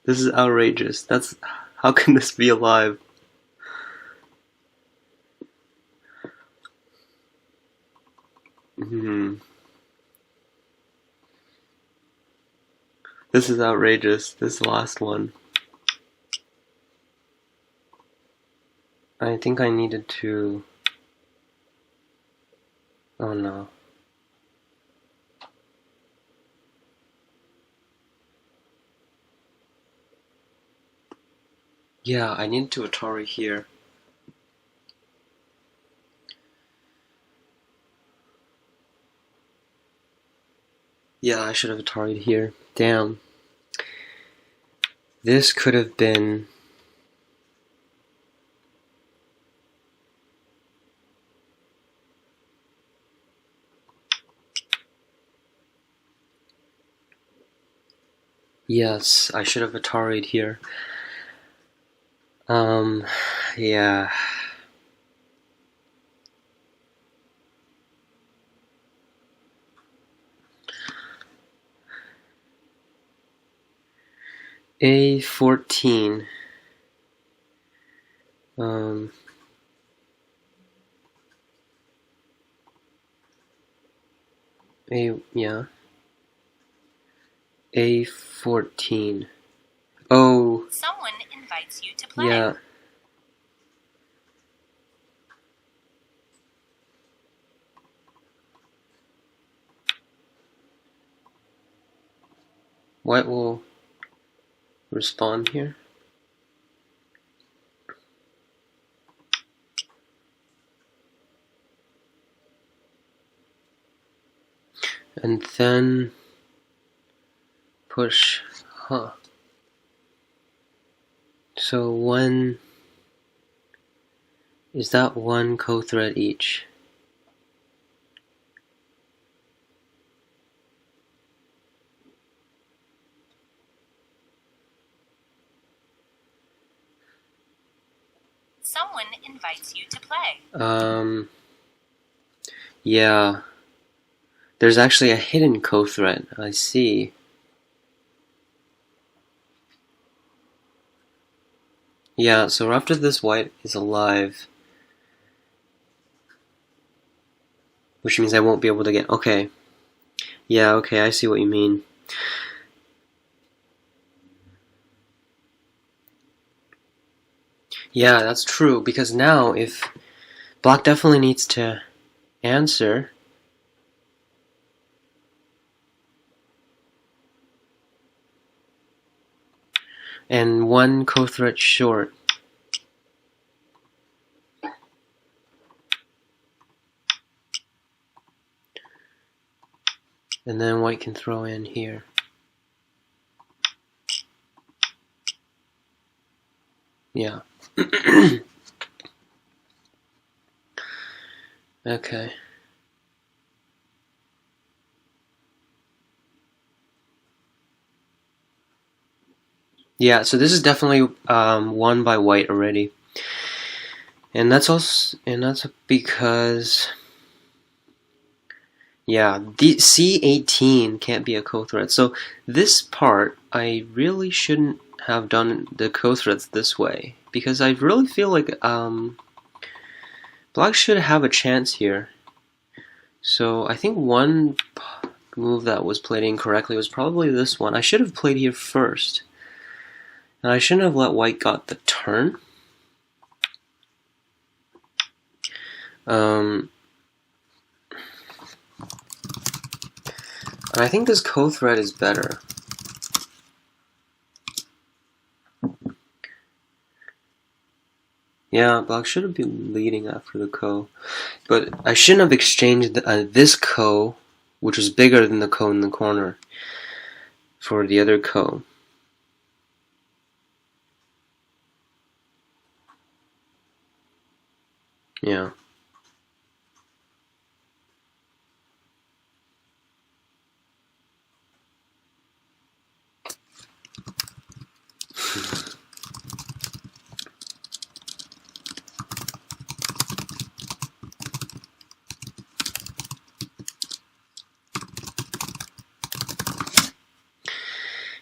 This is outrageous. That's how can this be alive? This is outrageous. This last one. I think I needed to. Oh no. Yeah, I need to Atari here. Yeah, I should have Atari'd here. Damn. This could have been... Yes, I should have Atari'd here. Yeah. A14. Yeah. A14. Oh. Someone invites you to play. Yeah. White will respond here. And then push, So one, is that one co-thread each? Someone invites you to play. Yeah. There's actually a hidden co-thread, I see. Yeah, so after this white is alive, which means I won't be able to get... Okay. Yeah, okay, I see what you mean. Yeah, that's true, because now if black definitely needs to answer, and one co-thread short. And then white can throw in here. Yeah. Okay. Yeah, so this is definitely won by white already. And that's because yeah, the C18 can't be a co-thread. So this part I really shouldn't have done the co-threads this way, because I really feel like black should have a chance here. So I think one move that was played incorrectly was probably this one. I should have played here first. And I shouldn't have let white got the turn. And I think this co-thread is better. Yeah, black should have been leading after the co. But I shouldn't have exchanged this co, which was bigger than the co in the corner, for the other ko. Yeah.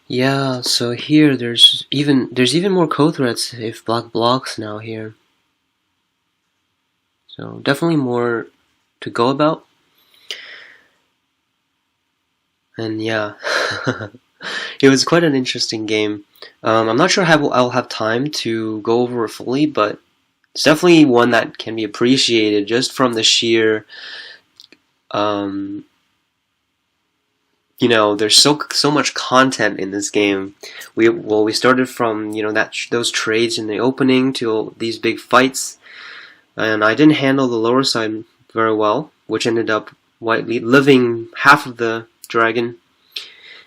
Yeah, so here there's even more code threads if black blocks now here. So definitely more to go about. And yeah, it was quite an interesting game. I'm not sure how I'll have time to go over it fully, but it's definitely one that can be appreciated just from the sheer you know, there's so much content in this game. We started from, you know, those trades in the opening to these big fights, and I didn't handle the lower side very well, which ended up Weiqi living half of the dragon.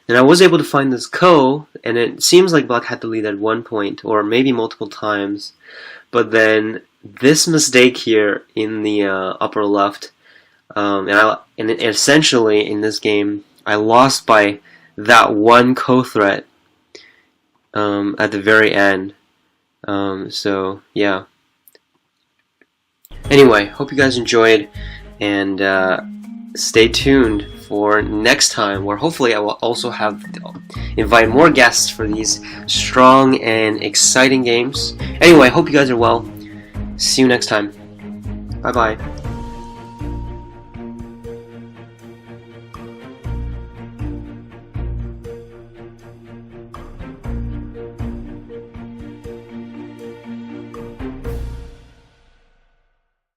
And I was able to find this ko, and it seems like black had to lead at one point, or maybe multiple times. But then this mistake here in the upper left, and essentially in this game, I lost by that one ko threat at the very end. So yeah. Anyway, hope you guys enjoyed, and stay tuned for next time, where hopefully I will also invite more guests for these strong and exciting games. Anyway, hope you guys are well. See you next time. Bye bye.